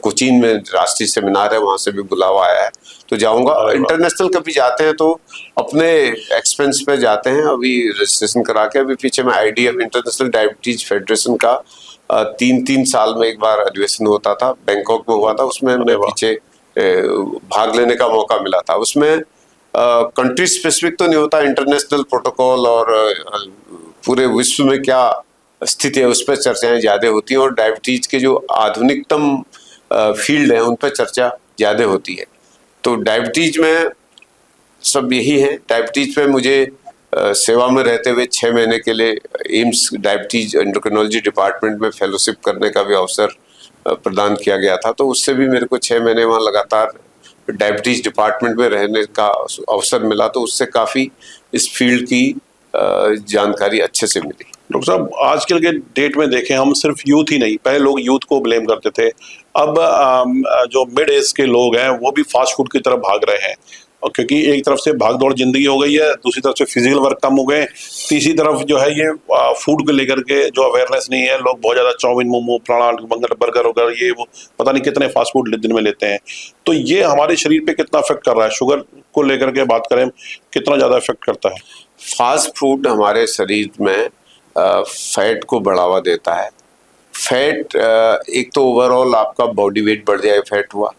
कोचीन में राष्ट्रीय सेमिनार है, वहां से भी बुलावा आया है, तो जाऊंगा। इंटरनेशनल कभी जाते हैं तो अपने एक्सपेंस पे जाते हैं। अभी रजिस्ट्रेशन करा के, अभी पीछे में IDF इंटरनेशनल डायबिटीज फेडरेशन का 3-3 साल में एक बार अधिवेशन होता था, बैंकॉक में हुआ था, उसमें मैं पीछे भाग लेने का मौका मिला था। उसमें कंट्री स्पेसिफिक तो नहीं होता, इंटरनेशनल प्रोटोकॉल और पूरे विश्व में क्या स्थिति है उस पर चर्चाएं ज्यादा होती हैं, और डायबिटीज के जो आधुनिकतम फील्ड है उन पर चर्चा ज्यादा होती है। तो डायबिटीज में सब यही है। डायबिटीज पे मुझे सेवा में रहते हुए 6 महीने के लिए एम्स डायबिटीज एंडोक्रिनोलॉजी डिपार्टमेंट में फेलोशिप करने का भी अवसर प्रदान किया गया था। तो उससे भी मेरे को 6 महीने वहाँ लगातार डायबिटीज डिपार्टमेंट में रहने का अवसर मिला, तो उससे काफी इस फील्ड की जानकारी अच्छे से मिली। डॉक्टर साहब, आजकल के डेट में देखें, हम सिर्फ यूथ ही नहीं, पहले लोग यूथ को ब्लेम करते थे, अब जो मिड एज के लोग हैं वो भी फास्ट फूड की तरफ भाग रहे हैं। और क्योंकि एक तरफ से भाग दौड़ जिंदगी हो गई है, दूसरी तरफ से फिजिकल वर्क कम हो गए, तीसरी तरफ जो है ये फूड को लेकर के जो अवेयरनेस नहीं है, लोग बहुत ज़्यादा चाउमीन, मोमो, पराठा, बर्गर वगैरह, ये वो पता नहीं कितने फास्ट फूड दिन में लेते हैं। तो ये हमारे शरीर पे कितना इफेक्ट कर रहा है? शुगर को लेकर के बात करें, कितना ज़्यादा इफेक्ट करता है? फास्ट फूड हमारे शरीर में फैट को बढ़ावा देता है। फैट एक तो ओवरऑल आपका बॉडी वेट बढ़ जाए, फैट हुआ।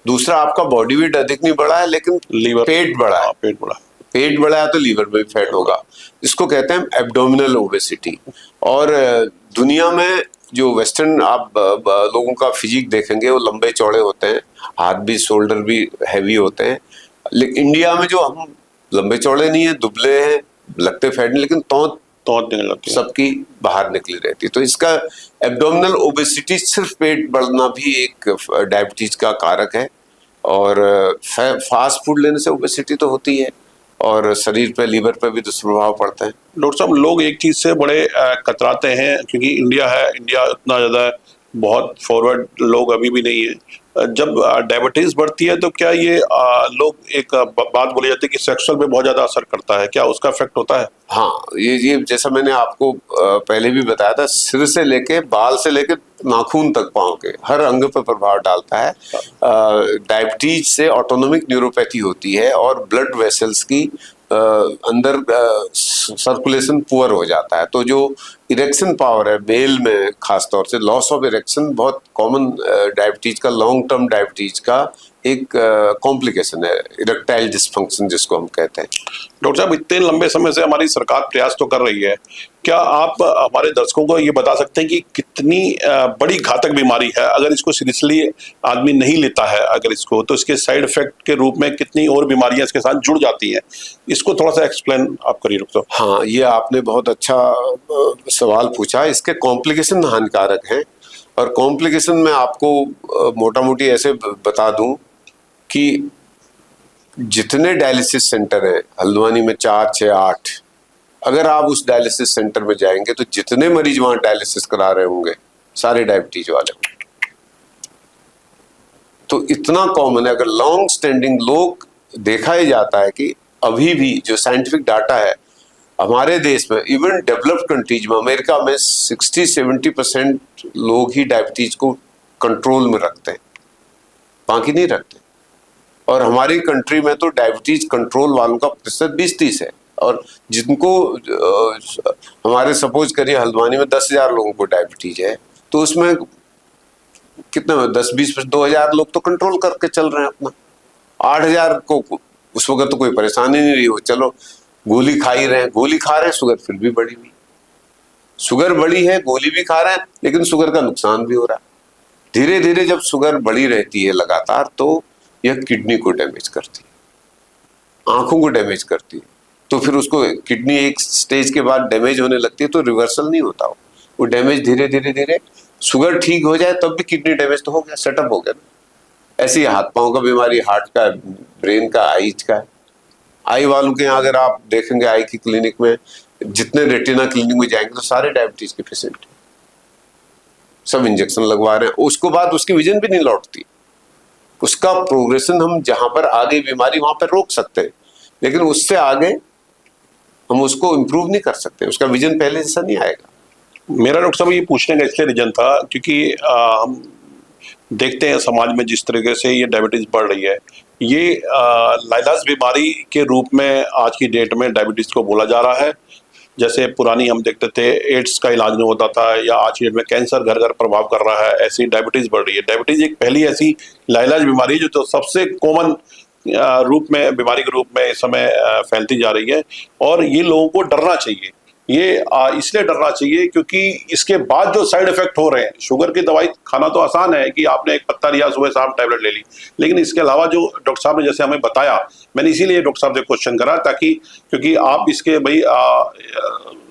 दूसरा, आपका बॉडी वेट अधिक नहीं बढ़ा है लेकिन लीवर, पेट बढ़ा है। पेट बढ़ा है तो लीवर में भी फैट होगा। इसको कहते हैं एब्डोमिनल ओबेसिटी। और दुनिया में जो वेस्टर्न आप लोगों का फिजिक देखेंगे, वो लंबे चौड़े होते हैं, हाथ भी, शोल्डर भी हैवी होते हैं। लेकिन इंडिया में जो हम लंबे चौड़े नहीं है, दुबले हैं, लगते फैट नहीं, लेकिन तौत सबकी बाहर निकली रहती है। तो इसका एब्डोमिनल ओबेसिटी, सिर्फ पेट बढ़ना भी एक डायबिटीज का कारक है। और फास्ट फूड लेने से ओबेसिटी तो होती है, और शरीर पे, लीवर पे भी दुष्प्रभाव पड़ता है। डॉक्टर साहब, लोग एक चीज से बड़े कतराते हैं, क्योंकि इंडिया है, इंडिया इतना ज्यादा बहुत फॉरवर्ड लोग अभी भी नहीं है। जब डायबिटीज बढ़ती है तो क्या ये लोग, एक बात बोली जाती है कि सेक्सुअल पे बहुत ज्यादा असर करता है, क्या उसका इफेक्ट होता है? हाँ, ये जैसा मैंने आपको पहले भी बताया था, सिर से लेके, बाल से लेके नाखून तक, पाँव के हर अंग पर प्रभाव डालता है। डायबिटीज से ऑटोनोमिक न्यूरोपैथी होती है, और ब्लड वेसल्स की अंदर सर्कुलेशन पुअर हो जाता है। तो जो इरेक्शन पावर है मेल में, खासतौर से लॉस ऑफ इरेक्शन बहुत कॉमन डायबिटीज का, लॉन्ग टर्म डायबिटीज का एक कॉम्प्लिकेशन है, इरेक्टाइल डिस्फंक्शन जिसको हम कहते हैं। डॉक्टर साहब, इतने लंबे समय से हमारी सरकार प्रयास तो कर रही है, क्या आप हमारे दर्शकों को ये बता सकते हैं कि कितनी बड़ी घातक बीमारी है? अगर इसको सीरियसली आदमी नहीं लेता है, अगर इसको, तो इसके साइड इफेक्ट के रूप में कितनी और बीमारियां इसके साथ जुड़ जाती हैं? इसको थोड़ा सा एक्सप्लेन आप करिए डॉक्टर साहब। हाँ, ये आपने बहुत अच्छा सवाल पूछा। इसके कॉम्प्लिकेशन हानिकारक हैं, और कॉम्प्लिकेशन में आपको मोटा मोटी ऐसे बता दूं कि जितने डायलिसिस सेंटर हैं, हल्द्वानी में 4, 6, 8, अगर आप उस डायलिसिस सेंटर में जाएंगे तो जितने मरीज वहां डायलिसिस करा रहे होंगे, सारे डायबिटीज वाले होंगे। तो इतना कॉमन है। अगर लॉन्ग स्टैंडिंग लोग, देखा ही जाता है कि अभी भी जो साइंटिफिक डाटा है हमारे देश में, इवन डेवलप्ड कंट्रीज में, अमेरिका में 60-70% लोग ही डायबिटीज को कंट्रोल में रखते हैं, बाकी नहीं रखते। और हमारी कंट्री में तो डायबिटीज कंट्रोल वालों का प्रतिशत 20-30 है, और जिनको हमारे सपोज करिए हल्द्वानी में 10,000 लोगों को डायबिटीज है, तो उसमें कितने 10-20 2,000 लोग तो कंट्रोल करके चल रहे हैं अपना। 8,000 को उस वक्त तो कोई परेशानी नहीं रही हो, चलो गोली खा ही रहे हैं, गोली खा रहे हैं, शुगर फिर भी बढ़ी हुई, शुगर बढ़ी है, गोली भी खा रहे हैं, लेकिन शुगर का नुकसान भी हो रहा है। धीरे धीरे जब शुगर बढ़ी रहती है लगातार, तो यह किडनी को डैमेज करती है, आंखों को डैमेज करती है। तो फिर उसको, किडनी एक स्टेज के बाद डैमेज होने लगती है, तो रिवर्सल नहीं होता, वो डैमेज धीरे धीरे धीरे, शुगर ठीक हो जाए तब भी किडनी डैमेज तो हो गया, सेटअप हो गया ना। ऐसी हाथ पांव का बीमारी, हार्ट का, ब्रेन का, आईज का। आई वालों के यहाँ अगर आप देखेंगे, आई की क्लिनिक में, जितने रेटिना क्लिनिक में जाएंगे तो सारे डायबिटीज के पेशेंट, सब इंजेक्शन लगवा रहे हैं। उसको बाद उसकी विजन भी नहीं लौटती। उसका प्रोग्रेशन हम जहां पर आगे बीमारी वहां पर रोक सकते हैं, लेकिन उससे आगे हम उसको इम्प्रूव नहीं कर सकते, उसका विजन पहले जैसा नहीं आएगा। मेरा डॉक्टर साहब ये पूछने का इसलिए रीजन था, क्योंकि हम देखते हैं समाज में जिस तरीके से ये डायबिटीज बढ़ रही है, ये लाइलाज बीमारी के रूप में आज की डेट में डायबिटीज को बोला जा रहा है। जैसे पुरानी हम देखते थे एड्स का इलाज नहीं होता था, या आज की डेट में कैंसर घर घर प्रभाव कर रहा है, ऐसी डायबिटीज बढ़ रही है। डायबिटीज एक पहली ऐसी लाइलाज बीमारी है जो तो सबसे कॉमन रूप में, बीमारी के रूप में इस समय फैलती जा रही है, और ये लोगों को डरना चाहिए। ये इसलिए डरना चाहिए क्योंकि इसके बाद जो साइड इफेक्ट हो रहे हैं, शुगर की दवाई खाना तो आसान है कि आपने एक पत्ता लिया, सुबह शाम टैबलेट ले ली, लेकिन इसके अलावा जो डॉक्टर साहब ने जैसे हमें बताया, मैंने इसीलिए डॉक्टर साहब से क्वेश्चन करा, ताकि क्योंकि आप इसके भाई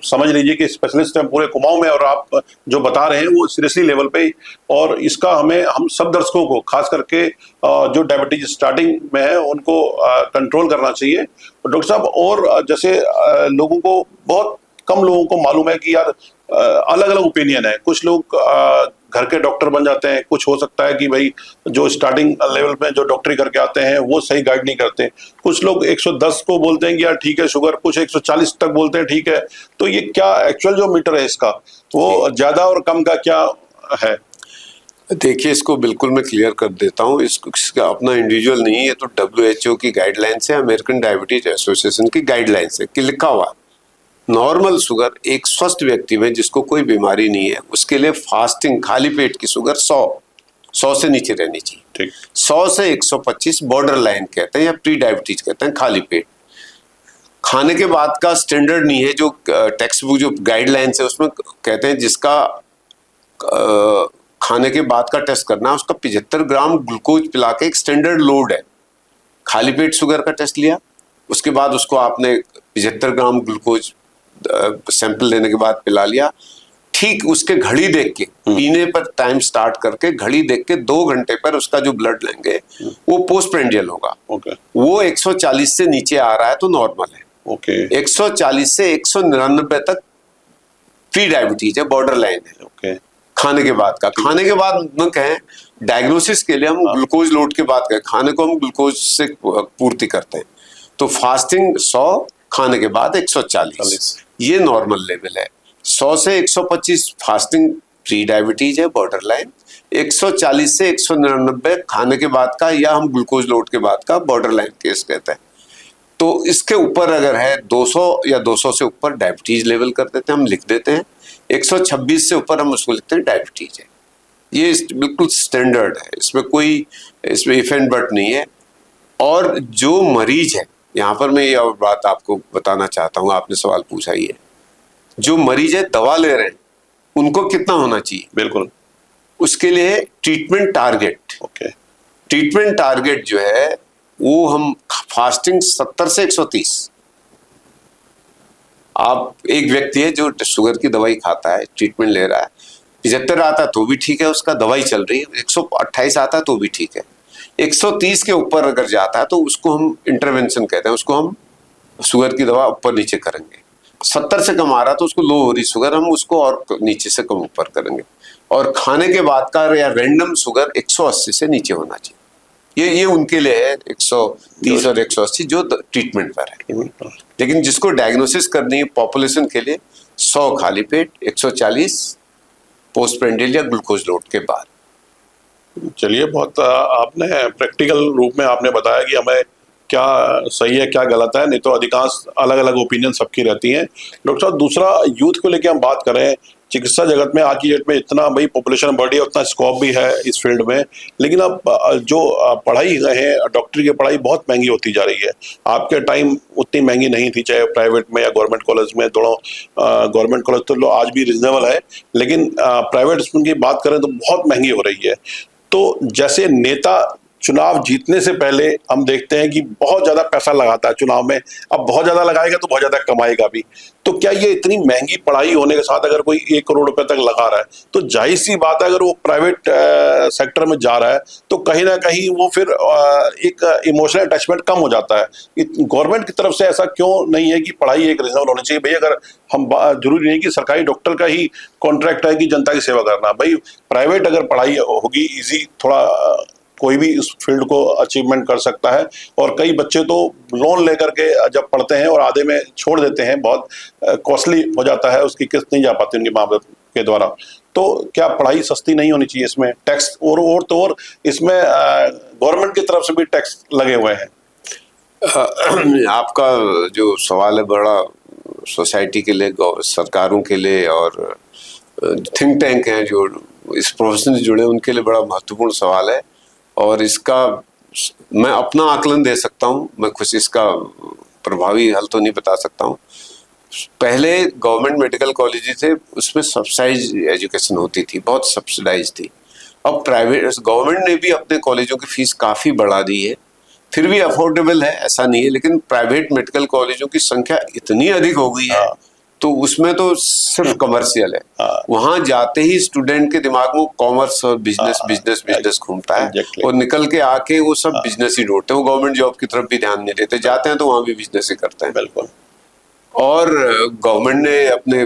समझ लीजिए कि स्पेशलिस्ट हैं पूरे कुमाऊं में, और आप जो बता रहे हैं वो सीरियसली लेवल पे, और इसका हमें, हम सब दर्शकों को खास करके जो डायबिटीज स्टार्टिंग में है उनको कंट्रोल करना चाहिए डॉक्टर साहब। और जैसे लोगों को, बहुत कम लोगों को मालूम है कि यार अलग अलग ओपिनियन है। कुछ लोग घर के डॉक्टर बन जाते हैं, कुछ हो सकता है कि भाई जो स्टार्टिंग लेवल में जो डॉक्टरी करके आते हैं वो सही गाइड नहीं करते। कुछ लोग 110 को बोलते हैं कि यार ठीक है शुगर, कुछ 140 तक बोलते हैं ठीक है। तो ये क्या एक्चुअल जो मीटर है इसका, वो ज्यादा और कम का क्या है? देखिए, इसको बिल्कुल मैं क्लियर कर देता हूँ। इसका अपना इंडिविजुअल नहीं है, ये तो WHO की गाइडलाइंस है, अमेरिकन डायबिटीज एसोसिएशन की गाइडलाइंस है कि लिखा हुआ नॉर्मल शुगर एक स्वस्थ व्यक्ति में जिसको कोई बीमारी नहीं है उसके लिए फास्टिंग खाली पेट की शुगर 100 से नीचे रहनी चाहिए। ठीक। 100 से 125 बॉर्डर लाइन कहते हैं या प्री डायबिटीज कहते हैं खाली पेट। खाने के बाद का स्टैंडर्ड नहीं है, जो टेक्स्ट बुक जो गाइडलाइंस है उसमें कहते हैं जिसका खाने के बाद का टेस्ट करना है उसका 75 ग्राम ग्लूकोज पिला के, एक स्टैंडर्ड लोड है। खाली पेट शुगर का टेस्ट लिया, उसके बाद उसको आपने 75 ग्राम ग्लूकोज सैंपल लेने के बाद पिला लिया। ठीक उसके घड़ी देख के, पीने पर टाइम स्टार्ट करके घड़ी देख के 2 घंटे पर उसका जो ब्लड लेंगे वो पोस्ट प्रेंडियल होगा। वो 140 से नीचे आ रहा है तो नॉर्मल है। 140 से 199 तक प्री डायबिटीज है, बॉर्डर लाइन है। खाने के बाद का, खाने के बाद न कहें, डायग्नोसिस के लिए हम ग्लूकोज लोड के बाद कहें, खाने को हम ग्लूकोज से पूर्ति करते हैं। तो फास्टिंग 100, खाने के बाद 140, ये नॉर्मल लेवल है। 100 से 125 फास्टिंग प्री डायबिटीज है, बॉर्डर लाइन। 140 से 199 खाने के बाद का या हम ग्लूकोज लोड के बाद का बॉर्डर लाइन केस कहते हैं। तो इसके ऊपर अगर है 200 या 200 से ऊपर डायबिटीज लेवल कर देते हैं, हम लिख देते हैं। 126 से ऊपर हम उसको लिखते हैं डायबिटीज है। ये बिल्कुल स्टैंडर्ड है, इसमें इफ एंड बट नहीं है। और जो मरीज है, यहाँ पर मैं ये और बात आपको बताना चाहता हूँ, आपने सवाल पूछा ही है, जो मरीज है दवा ले रहे हैं उनको कितना होना चाहिए? बिल्कुल, उसके लिए ट्रीटमेंट टारगेट, ट्रीटमेंट टारगेट जो है वो हम फास्टिंग 70 से 130। आप एक व्यक्ति है जो शुगर की दवाई खाता है, ट्रीटमेंट ले रहा है, 75 आता है तो भी ठीक है, उसका दवाई चल रही है, 128 आता है तो भी ठीक है। 130 के ऊपर अगर जाता है तो उसको हम इंटरवेंशन कहते हैं, उसको हम शुगर की दवा ऊपर नीचे करेंगे। 70 से कम आ रहा तो उसको लो हो रही शुगर, हम उसको और नीचे से कम ऊपर करेंगे। और खाने के बाद का या रैंडम शुगर 180 से नीचे होना चाहिए। ये उनके लिए है 130 और 180 जो ट्रीटमेंट पर है। लेकिन जिसको डायग्नोसिस करनी है पॉपुलेशन के लिए 100 खाली पेट, 140 पोस्ट प्रेंडियल या ग्लूकोज लोड के बाद। चलिए, बहुत आपने प्रैक्टिकल रूप में आपने बताया कि हमें क्या सही है क्या गलत है, नहीं तो अधिकांश अलग अलग ओपिनियन सबकी रहती हैं। डॉक्टर साहब, दूसरा यूथ को लेकर हम बात करें, चिकित्सा जगत में आज की डेट में इतना भाई पॉपुलेशन बढ़ी है, उतना स्कोप भी है इस फील्ड में, लेकिन अब जो पढ़ाई है डॉक्टरी की पढ़ाई बहुत महंगी होती जा रही है। आपके टाइम उतनी महंगी नहीं थी, चाहे प्राइवेट में या गवर्नमेंट कॉलेज में, दोनों। गवर्नमेंट कॉलेज तो आज भी रिजनेबल है, लेकिन प्राइवेट स्कूल की बात करें तो बहुत महंगी हो रही है। तो जैसे नेता चुनाव जीतने से पहले हम देखते हैं कि बहुत ज्यादा पैसा लगाता है चुनाव में, अब बहुत ज्यादा लगाएगा तो बहुत ज्यादा कमाएगा भी। तो क्या ये इतनी महंगी पढ़ाई होने के साथ अगर कोई 1 करोड़ रुपए तक लगा रहा है तो जाहिर सी बात है, अगर वो प्राइवेट सेक्टर में जा रहा है तो कहीं ना कहीं वो फिर एक इमोशनल अटैचमेंट कम हो जाता है। गवर्नमेंट की तरफ से ऐसा क्यों नहीं है कि पढ़ाई एक रिजनेबल होनी चाहिए? भाई अगर हम, जरूरी नहीं कि सरकारी डॉक्टर का ही कॉन्ट्रैक्ट है कि जनता की सेवा करना, भाई प्राइवेट अगर पढ़ाई होगी इजी, थोड़ा कोई भी इस फील्ड को अचीवमेंट कर सकता है। और कई बच्चे तो लोन लेकर के जब पढ़ते हैं और आधे में छोड़ देते हैं, बहुत कॉस्टली हो जाता है, उसकी किस्त नहीं जा पाती उनके माँ बाप के द्वारा। तो क्या पढ़ाई सस्ती नहीं होनी चाहिए? इसमें टैक्स और इसमें गवर्नमेंट की तरफ से भी टैक्स लगे हुए हैं। आपका जो सवाल है बड़ा सोसाइटी के लिए, सरकारों के लिए और थिंक टैंक हैं जो इस प्रोफेशन से जुड़े उनके लिए बड़ा महत्वपूर्ण सवाल है। और इसका मैं अपना आकलन दे सकता हूँ, मैं कुछ इसका प्रभावी हल तो नहीं बता सकता हूँ। पहले गवर्नमेंट मेडिकल कॉलेज थे, उसमें सब्सिडाइज एजुकेशन होती थी, बहुत सब्सिडाइज थी। अब प्राइवेट गवर्नमेंट ने भी अपने कॉलेजों की फीस काफ़ी बढ़ा दी है, फिर भी अफोर्डेबल है ऐसा नहीं है, लेकिन प्राइवेट मेडिकल कॉलेजों की संख्या इतनी अधिक हो गई है तो उसमें तो सिर्फ कमर्शियल है। वहां जाते ही स्टूडेंट के दिमाग में कॉमर्स और बिजनेस बिजनेस बिजनेस घूमता है और निकल के आके वो सब बिजनेस ही ढूंढते हैं, वो गवर्नमेंट जॉब की तरफ भी ध्यान नहीं देते, जाते हैं तो वहां भी बिजनेस ही करते हैं। बिल्कुल। और गवर्नमेंट ने अपने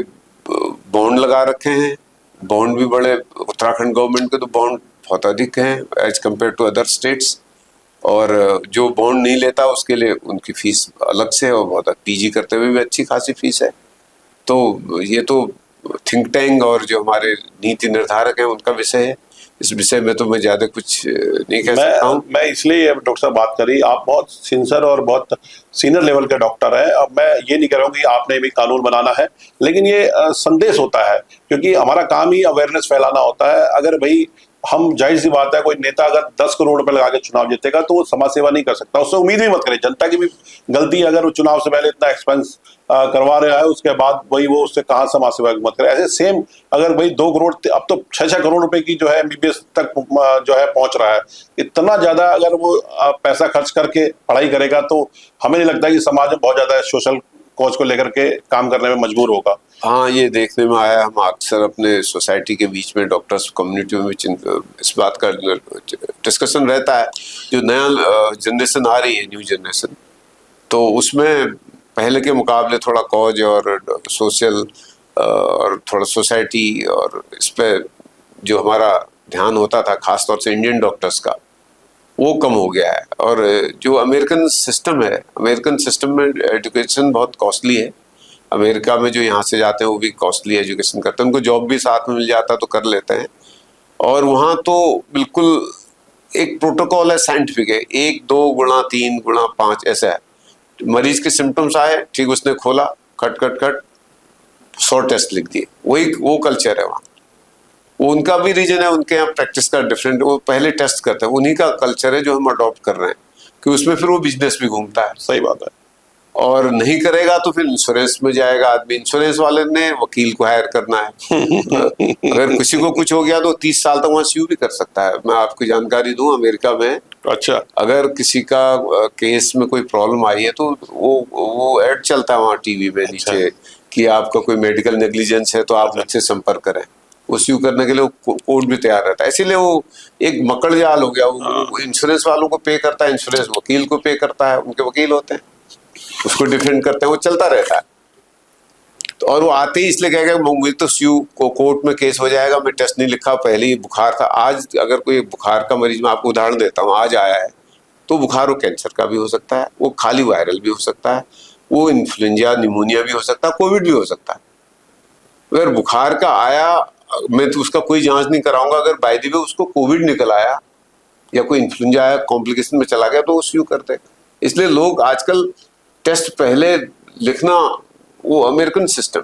बॉन्ड लगा रखे हैं, बॉन्ड भी बड़े, उत्तराखंड गवर्नमेंट के तो बॉन्ड बहुत अधिक हैं as compared to other states. और जो बॉन्ड नहीं लेता उसके लिए उनकी फीस अलग से है और बहुत पीजी करते हुए भी अच्छी खासी फीस है। तो ये तो थिंक टैंक और जो हमारे नीति निर्धारक हैं उनका विषय है, इस विषय में तो मैं ज्यादा कुछ नहीं कह सकता हूँ। मैं इसलिए डॉक्टर साहब बात करी, आप बहुत सिंसियर और बहुत सीनियर लेवल के डॉक्टर हैं। अब मैं ये नहीं कह रहा हूँ कि आपने भी कानून बनाना है, लेकिन ये संदेश होता है, क्योंकि हमारा काम ही अवेयरनेस फैलाना होता है। अगर भाई हम, जाहिर सी बात है, कोई नेता अगर 10 करोड़ रुपए लगा के चुनाव जीतेगा तो वो समाज सेवा नहीं कर सकता, उससे उम्मीद भी मत करें। जनता की भी गलती है, अगर वो चुनाव से पहले इतना एक्सपेंस करवा रहा है, उसके बाद वही वो उससे कहाँ समाज सेवा की मत करे। ऐसे सेम अगर भाई 2 करोड़, अब तो 6-6 करोड़ रुपए की जो है MBBS तक जो है पहुंच रहा है, इतना ज्यादा अगर वो पैसा खर्च करके पढ़ाई करेगा तो हमें नहीं लगता कि समाज में बहुत ज्यादा सोशल कॉज को लेकर के काम करने में मजबूर होगा। हाँ, ये देखने में आया, हम अक्सर अपने सोसाइटी के बीच में डॉक्टर्स कम्युनिटी में इस बात का डिस्कशन रहता है। जो नया जनरेशन आ रही है, न्यू जनरेशन, तो उसमें पहले के मुकाबले थोड़ा कॉज और सोशल और थोड़ा सोसाइटी और इस पे जो हमारा ध्यान होता था खासतौर से इंडियन डॉक्टर्स का, वो कम हो गया है। और जो अमेरिकन सिस्टम है, अमेरिकन सिस्टम में एजुकेशन बहुत कॉस्टली है। अमेरिका में जो यहाँ से जाते हैं वो भी कॉस्टली एजुकेशन करते हैं, उनको जॉब भी साथ में मिल जाता तो कर लेते हैं। और वहाँ तो बिल्कुल एक प्रोटोकॉल है, साइंटिफिक है, 1 2 गुणा 3 गुणा 5 ऐसा है। मरीज के सिम्टम्स आए, ठीक, उसने खोला, खट खट खट 100 टेस्ट लिख दिए, वही वो कल्चर है वहाँ। वो उनका भी रीजन है, उनके यहाँ प्रैक्टिस का डिफरेंट, वो पहले टेस्ट करते हैं, उन्हीं का कल्चर है जो हम अडॉप्ट कर रहे हैं, कि उसमें फिर वो बिजनेस भी घूमता है। सही बात है। और नहीं करेगा तो फिर इंश्योरेंस में जाएगा आदमी, इंश्योरेंस वाले ने वकील को हायर करना है। अगर किसी को कुछ हो गया तो 30 साल तक वहां स्यू भी कर सकता है। मैं आपको जानकारी दूं, अमेरिका में अच्छा, अगर किसी का केस में कोई प्रॉब्लम आई है तो वो ऐड चलता है वहाँ टीवी में नीचे कि आपका कोई मेडिकल नेग्लिजेंस है तो आप मुझसे संपर्क करें। वो स्यू करने के लिए कोर्ट भी तैयार रहता है। इसीलिए वो एक मकड़ जाल हो गया। वो इंश्योरेंस वालों को पे करता है, इंश्योरेंस वकील को पे करता है, उनके वकील होते हैं, उसको डिफेंड करते हैं, वो चलता रहता है। तो और वो आते ही इसलिए कहेगा मुझे तो स्यू को कोर्ट में केस हो जाएगा, मैं टेस्ट नहीं लिखा, पहले ही बुखार था। आज अगर कोई बुखार का मरीज, मैं आपको उदाहरण देता हूँ, आज आया है तो बुखार वो कैंसर का भी हो सकता है, वो खाली वायरल भी हो सकता है, वो इन्फ्लुएंजा निमोनिया भी हो सकता है, कोविड भी हो सकता है। अगर बुखार का आया, मैं तो उसका कोई जांच नहीं कराऊंगा, अगर बाय द वे उसको कोविड निकल आया या कोई इन्फ्लुएंजा आया, कॉम्प्लिकेशन में चला गया, तो वो स्यू करते हैं। इसलिए लोग आजकल टेस्ट पहले लिखना, वो अमेरिकन सिस्टम।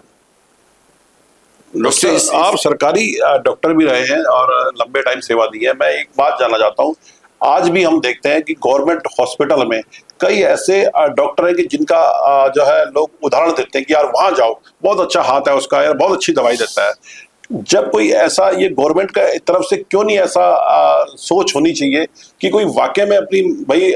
आप सरकारी डॉक्टर भी रहे हैं और लंबे टाइम सेवा दी है। मैं एक बात जानना चाहता हूँ, आज भी हम देखते हैं कि गवर्नमेंट हॉस्पिटल में कई ऐसे डॉक्टर हैं कि जिनका जो है लोग उदाहरण देते हैं कि यार वहां जाओ, बहुत अच्छा हाथ है उसका, यार बहुत अच्छी दवाई देता है। जब कोई ऐसा, ये गवर्नमेंट का तरफ से क्यों नहीं ऐसा सोच होनी चाहिए कि कोई वाकई में अपनी भाई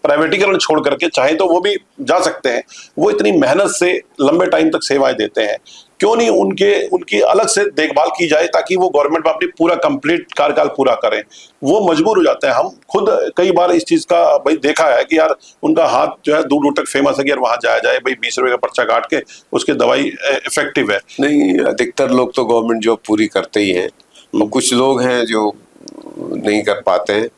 प्राइवेटीकरण छोड़ करके, चाहे तो वो भी जा सकते हैं, वो इतनी मेहनत से लंबे टाइम तक सेवाएं देते हैं, क्यों नहीं उनकी अलग से देखभाल की जाए ताकि वो गवर्नमेंट में अपनी पूरा कंप्लीट कार्यकाल पूरा करें। वो मजबूर हो जाते हैं। हम खुद कई बार इस चीज का भाई देखा है कि यार उनका हाथ जो है दूर दूर तक फेमस है कि यार वहां जाया जाए, भाई 20 रुपए का पर्चा काट के उसकी दवाई इफेक्टिव है। नहीं, अधिकतर लोग तो गवर्नमेंट जॉब पूरी करते ही हैं, और कुछ लोग हैं जो नहीं कर पाते हैं।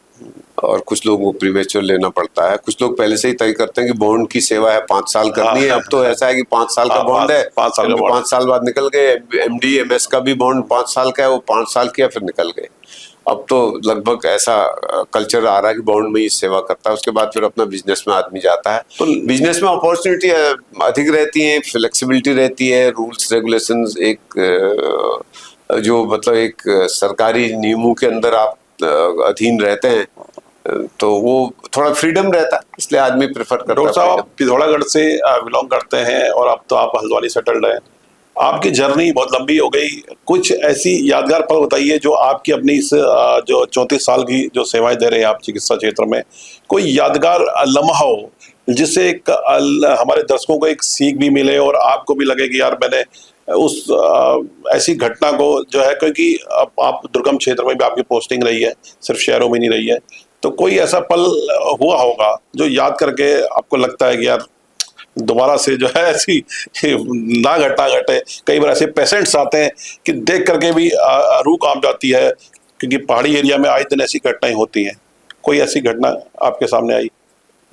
और कुछ लोगों को प्रीमेच्योर लेना पड़ता है। कुछ लोग पहले से ही तय करते हैं कि बॉन्ड की सेवा है 5 साल करनी है। अब तो ऐसा है कि 5 साल का बॉन्ड है, 5 साल का बॉन्ड, 5 साल बाद निकल गए। एमडी एमएस का भी बॉन्ड 5 साल का है, वो 5 साल किया फिर निकल गए। अब तो लगभग ऐसा कल्चर आ रहा है कि बॉन्ड में ही सेवा करता है, उसके बाद फिर अपना बिजनेस में आदमी जाता है। तो बिजनेस में अपॉर्चुनिटी अधिक रहती है, फ्लेक्सिबिलिटी रहती है, रूल्स रेगुलेशंस जो मतलब एक सरकारी नियमों के अंदर आप अधीन रहते हैं, तो वो थोड़ा फ्रीडम रहता है, इसलिए आदमी प्रेफर करता है। डॉक्टर साहब आप पिथौरागढ़ से बिलोंग करते हैं और अब तो आप हल्द्वानी सेटल्ड हैं। आपकी जर्नी बहुत लंबी हो गई, कुछ ऐसी यादगार पल बताइए जो आपकी अपनी इस जो 34 साल की जो सेवाएं दे रहे हैं आप चिकित्सा क्षेत्र में, कोई यादगार लम्हा हो जिससे हमारे दर्शकों को एक सीख भी मिले और आपको भी लगे कि यार मैंने उस ऐसी घटना को जो है, क्योंकि आप दुर्गम क्षेत्र में भी आपकी पोस्टिंग रही है, सिर्फ शहरों में नहीं रही है, तो कोई ऐसा पल हुआ होगा जो याद करके आपको लगता है कि यार दोबारा से जो है ऐसी ना घटना घटे। कई बार ऐसे पेशेंट्स आते हैं कि देख करके भी रूह कांप जाती है, क्योंकि पहाड़ी एरिया में आए दिन ऐसी घटनाएं होती हैं। कोई ऐसी घटना आपके सामने आई?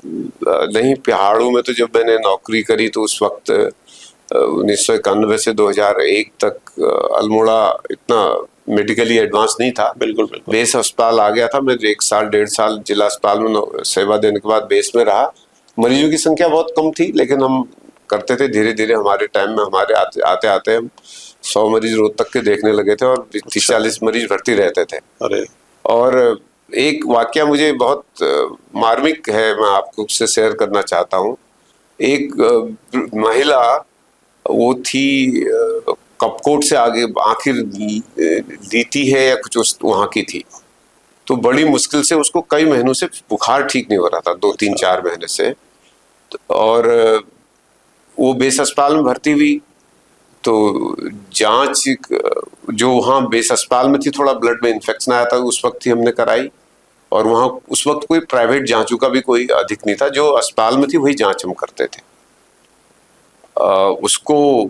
नहीं, पहाड़ों में तो जब मैंने नौकरी करी तो उस वक्त 1991 से 2001 तक अल्मोड़ा इतना मेडिकली एडवांस नहीं था। बिल्कुल बिल्कुल। बेस अस्पताल आ गया था। मैं 1 साल 1.5 साल जिला अस्पताल में सेवा देने के बाद बेस में रहा। मरीजों की संख्या बहुत कम थी, लेकिन हम करते थे धीरे धीरे। हमारे टाइम में हमारे आते आते हम 100 मरीज रोज तक के देखने लगे थे और 30-40 मरीज भर्ती रहते थे। अरे, और एक वाकया मुझे बहुत मार्मिक है, मैं आपको उससे शेयर करना चाहता हूँ। एक महिला, वो थी कपकोट से आगे, आखिर लीती है या कुछ वहां की थी। तो बड़ी मुश्किल से उसको कई महीनों से बुखार ठीक नहीं हो रहा था, 2-3-4 महीने से। और वो बेस अस्पताल में भर्ती हुई। तो जांच जो वहाँ बेस अस्पताल में थी, थोड़ा ब्लड में इन्फेक्शन आया था, उस वक्त ही हमने कराई। और वहाँ उस वक्त कोई प्राइवेट जांचों का भी कोई अधिक नहीं था, जो अस्पताल में थी वही जांच हम करते थे। उसको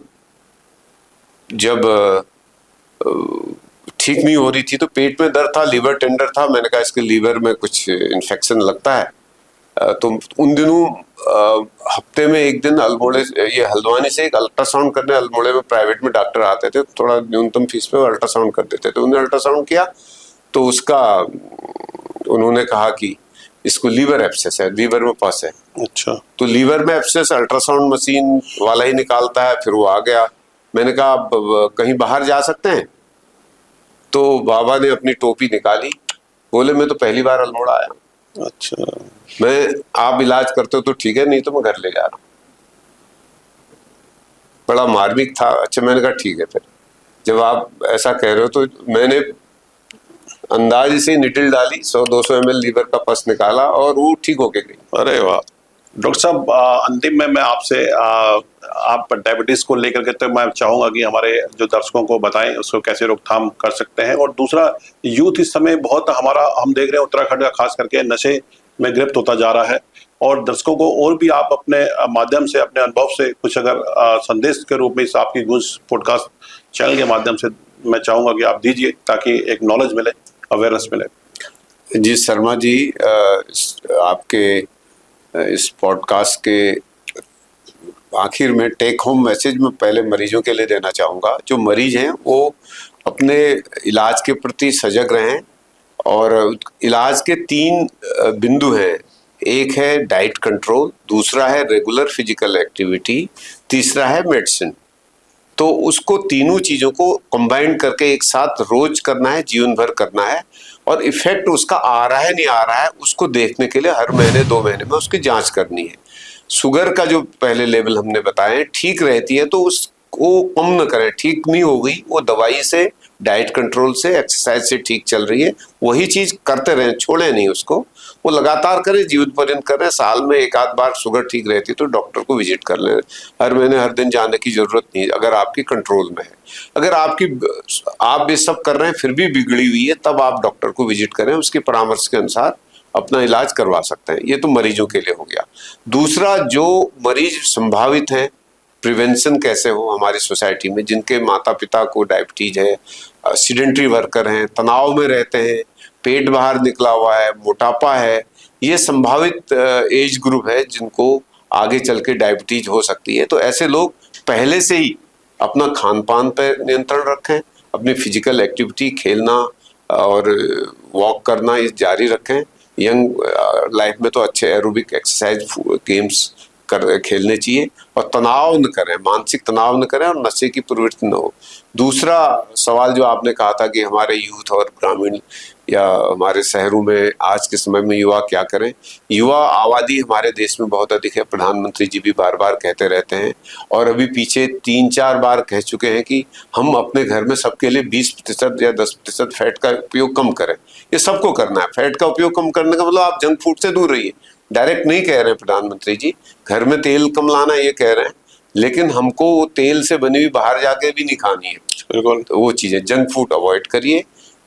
जब ठीक नहीं हो रही थी तो पेट में दर्द था, लीवर टेंडर था। मैंने कहा इसके लीवर में कुछ इन्फेक्शन लगता है। तो उन दिनों हफ्ते में एक दिन ये हल्द्वानी से एक अल्ट्रासाउंड करने अल्मोड़े में प्राइवेट में डॉक्टर आते थे, थोड़ा न्यूनतम फीस पे अल्ट्रासाउंड कर देते थे। तो उन्होंने अल्ट्रासाउंड किया तो उन्होंने कहा कि इसको लीवर एब्सेस है, लीवर में पस है। अच्छा। तो लीवर में एब्सेस अल्ट्रासाउंड मशीन वाला ही निकालता है। फिर वो आ गया। मैंने कहा आप कहीं बाहर जा सकते हैं? तो बाबा ने अपनी टोपी निकाली, बोले मैं तो पहली बार अल्मोड़ा आया। अच्छा। आप इलाज करते हो तो ठीक है, नहीं तो मैं घर ले जा रहा हूँ। बड़ा मार्मिक था। अच्छा, मैंने कहा ठीक है। फिर जब आप ऐसा कह रहे हो तो मैंने अंदाज से निटिल डाली, 100-200 ml लीवर का पस निकाला और वो ठीक होके गई। अरे वाह। डॉक्टर साहब, अंतिम में मैं आपसे आप डायबिटीज को लेकर के, तो मैं चाहूंगा कि हमारे जो दर्शकों को बताएं उसको कैसे रोकथाम कर सकते हैं। और दूसरा, यूथ इस समय बहुत हम देख रहे हैं उत्तराखंड का खास करके नशे में गिरफ्त होता जा रहा है। और दर्शकों को और भी आप अपने माध्यम से, अपने अनुभव से कुछ अगर संदेश के रूप में इस आपकी गूंज पॉडकास्ट चैनल के माध्यम से मैं चाहूंगा कि आप दीजिए, ताकि एक नॉलेज मिले, अवेयरनेस मिले। जी शर्मा जी, आपके इस पॉडकास्ट के आखिर में टेक होम मैसेज में पहले मरीजों के लिए देना चाहूँगा। जो मरीज हैं वो अपने इलाज के प्रति सजग रहें। और इलाज के 3 बिंदु हैं। एक है डाइट कंट्रोल, दूसरा है रेगुलर फिजिकल एक्टिविटी, तीसरा है मेडिसिन। तो उसको तीनों चीज़ों को कंबाइन करके एक साथ रोज करना है, जीवन भर करना है। और इफेक्ट उसका आ रहा है नहीं आ रहा है, उसको देखने के लिए हर महीने 2 महीने में उसकी जांच करनी है। शुगर का जो पहले लेवल हमने बताए ठीक रहती है तो उसको कम न करें। ठीक नहीं हो गई, वो दवाई से, डाइट कंट्रोल से, एक्सरसाइज से ठीक चल रही है, वही चीज करते रहें, छोड़े नहीं उसको। वो लगातार करें, जीवन पर्यंत करें। साल में 1-8 बार शुगर ठीक रहती है तो डॉक्टर को विजिट कर लें। हर महीने हर दिन जाने की जरूरत नहीं, अगर आपकी कंट्रोल में है। अगर आप ये सब कर रहे हैं फिर भी बिगड़ी हुई है, तब आप डॉक्टर को विजिट करें, उसके परामर्श के अनुसार अपना इलाज करवा सकते हैं। ये तो मरीजों के लिए हो गया। दूसरा, जो मरीज संभावित हैं, प्रिवेंशन कैसे हो हमारी सोसाइटी में, जिनके माता पिता को डायबिटीज है, सीडेंट्री वर्कर हैं, तनाव में रहते हैं, पेट बाहर निकला हुआ है, मोटापा है, ये संभावित एज ग्रुप है जिनको आगे चल के डायबिटीज हो सकती है। तो ऐसे लोग पहले से ही अपना खान पान पर नियंत्रण रखें, अपनी फिजिकल एक्टिविटी, खेलना और वॉक करना ये जारी रखें। यंग लाइफ में तो अच्छे एरोबिक एक्सरसाइज गेम्स खेलने चाहिए, और तनाव न करें, मानसिक तनाव न करें, और नशे की प्रवृत्ति न हो। दूसरा सवाल जो आपने कहा था कि हमारे यूथ और ग्रामीण या हमारे शहरों में आज के समय में युवा क्या करें। युवा आबादी हमारे देश में बहुत अधिक है, प्रधानमंत्री जी भी बार बार कहते रहते हैं, और अभी पीछे 3-4 बार कह चुके हैं कि हम अपने घर में सबके लिए 20% या 10% फैट का उपयोग कम करें। ये सबको करना है। फैट का उपयोग कम करने का मतलब आप जंक फूड से दूर रहिए, डायरेक्ट नहीं कह रहे प्रधानमंत्री जी, घर में तेल कम लाना ये कह रहे हैं, लेकिन हमको वो तेल से बनी हुई बाहर जाके भी नहीं खानी है। बिल्कुल, तो वो चीजें, जंक फूड अवॉइड करिए।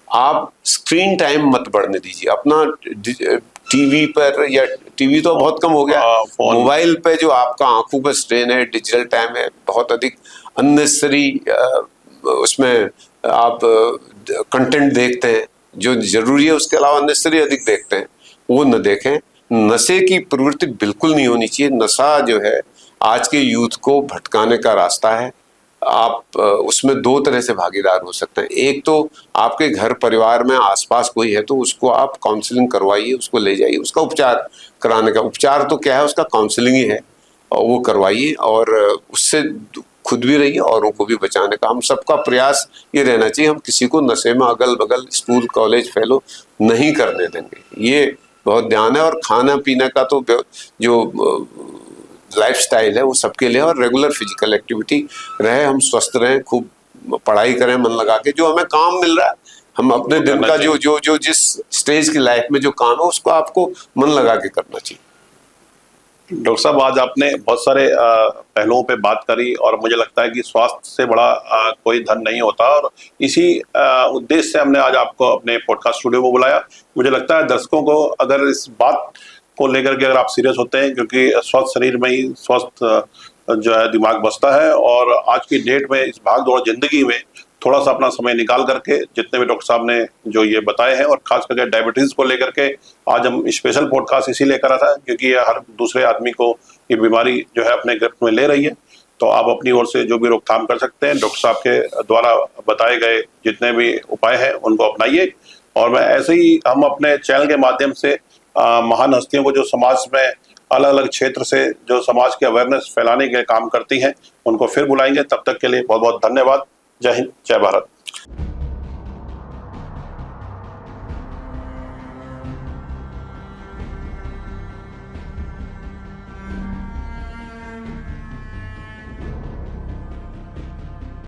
आप स्क्रीन टाइम मत बढ़ने दीजिए अपना। टीवी पर, या टीवी तो बहुत कम हो गया, मोबाइल पे जो आपका आंखों पर स्ट्रेन है, डिजिटल टाइम है बहुत अधिक, अननेसेसरी उसमें आप कंटेंट देखते हैं, जो जरूरी है उसके अलावा अननेसेसरी अधिक देखते हैं, वो न देखें। नशे की प्रवृत्ति बिल्कुल नहीं होनी चाहिए। नशा जो है आज के यूथ को भटकाने का रास्ता है। आप उसमें 2 तरह से भागीदार हो सकते हैं। एक तो आपके घर परिवार में आसपास कोई है तो उसको आप काउंसलिंग करवाइए, उसको ले जाइए, उसका उपचार कराने का, उपचार तो क्या है, उसका काउंसलिंग ही है, और वो करवाइए, और उससे खुद भी रहिए, औरों को भी बचाने का हम सबका प्रयास ये रहना चाहिए। हम किसी को नशे में अगल बगल स्कूल कॉलेज फेलो नहीं करने देंगे, ये बहुत ध्यान है। और खाना पीने का तो जो लाइफस्टाइल है वो सबके लिए, और रेगुलर फिजिकल एक्टिविटी रहे, हम स्वस्थ रहें, खूब पढ़ाई करें मन लगा के, जो हमें काम मिल रहा है, हम अपने दिन का जो जिस स्टेज की लाइफ में जो काम है उसको आपको मन लगा के करना चाहिए। डॉक्टर साहब, आज आपने बहुत सारे पहलुओं पे बात करी, और मुझे लगता है कि स्वास्थ्य से बड़ा कोई धन नहीं होता, और इसी उद्देश्य से हमने आज आपको अपने पॉडकास्ट स्टूडियो में बुलाया। मुझे लगता है दर्शकों को अगर इस बात को लेकर के अगर आप सीरियस होते हैं, क्योंकि स्वस्थ शरीर में ही स्वस्थ जो है दिमाग बसता है, और आज की डेट में इस भाग दौड़ जिंदगी में थोड़ा सा अपना समय निकाल करके, जितने भी डॉक्टर साहब ने जो ये बताए हैं, और खास करके डायबिटीज को लेकर के आज हम स्पेशल पॉडकास्ट इसीलिए करा था क्योंकि ये हर दूसरे आदमी को ये बीमारी जो है अपने गिरफ्त में ले रही है। तो आप अपनी ओर से जो भी रोकथाम कर सकते हैं, डॉक्टर साहब के द्वारा बताए गए जितने भी उपाय हैं उनको अपनाइए। और मैं ऐसे ही हम अपने चैनल के माध्यम से महान हस्तियों को, जो समाज में अलग अलग क्षेत्र से जो समाज की अवेयरनेस फैलाने के काम करती हैं, उनको फिर बुलाएंगे। तब तक के लिए बहुत बहुत धन्यवाद। जय हिंद, जय भारत।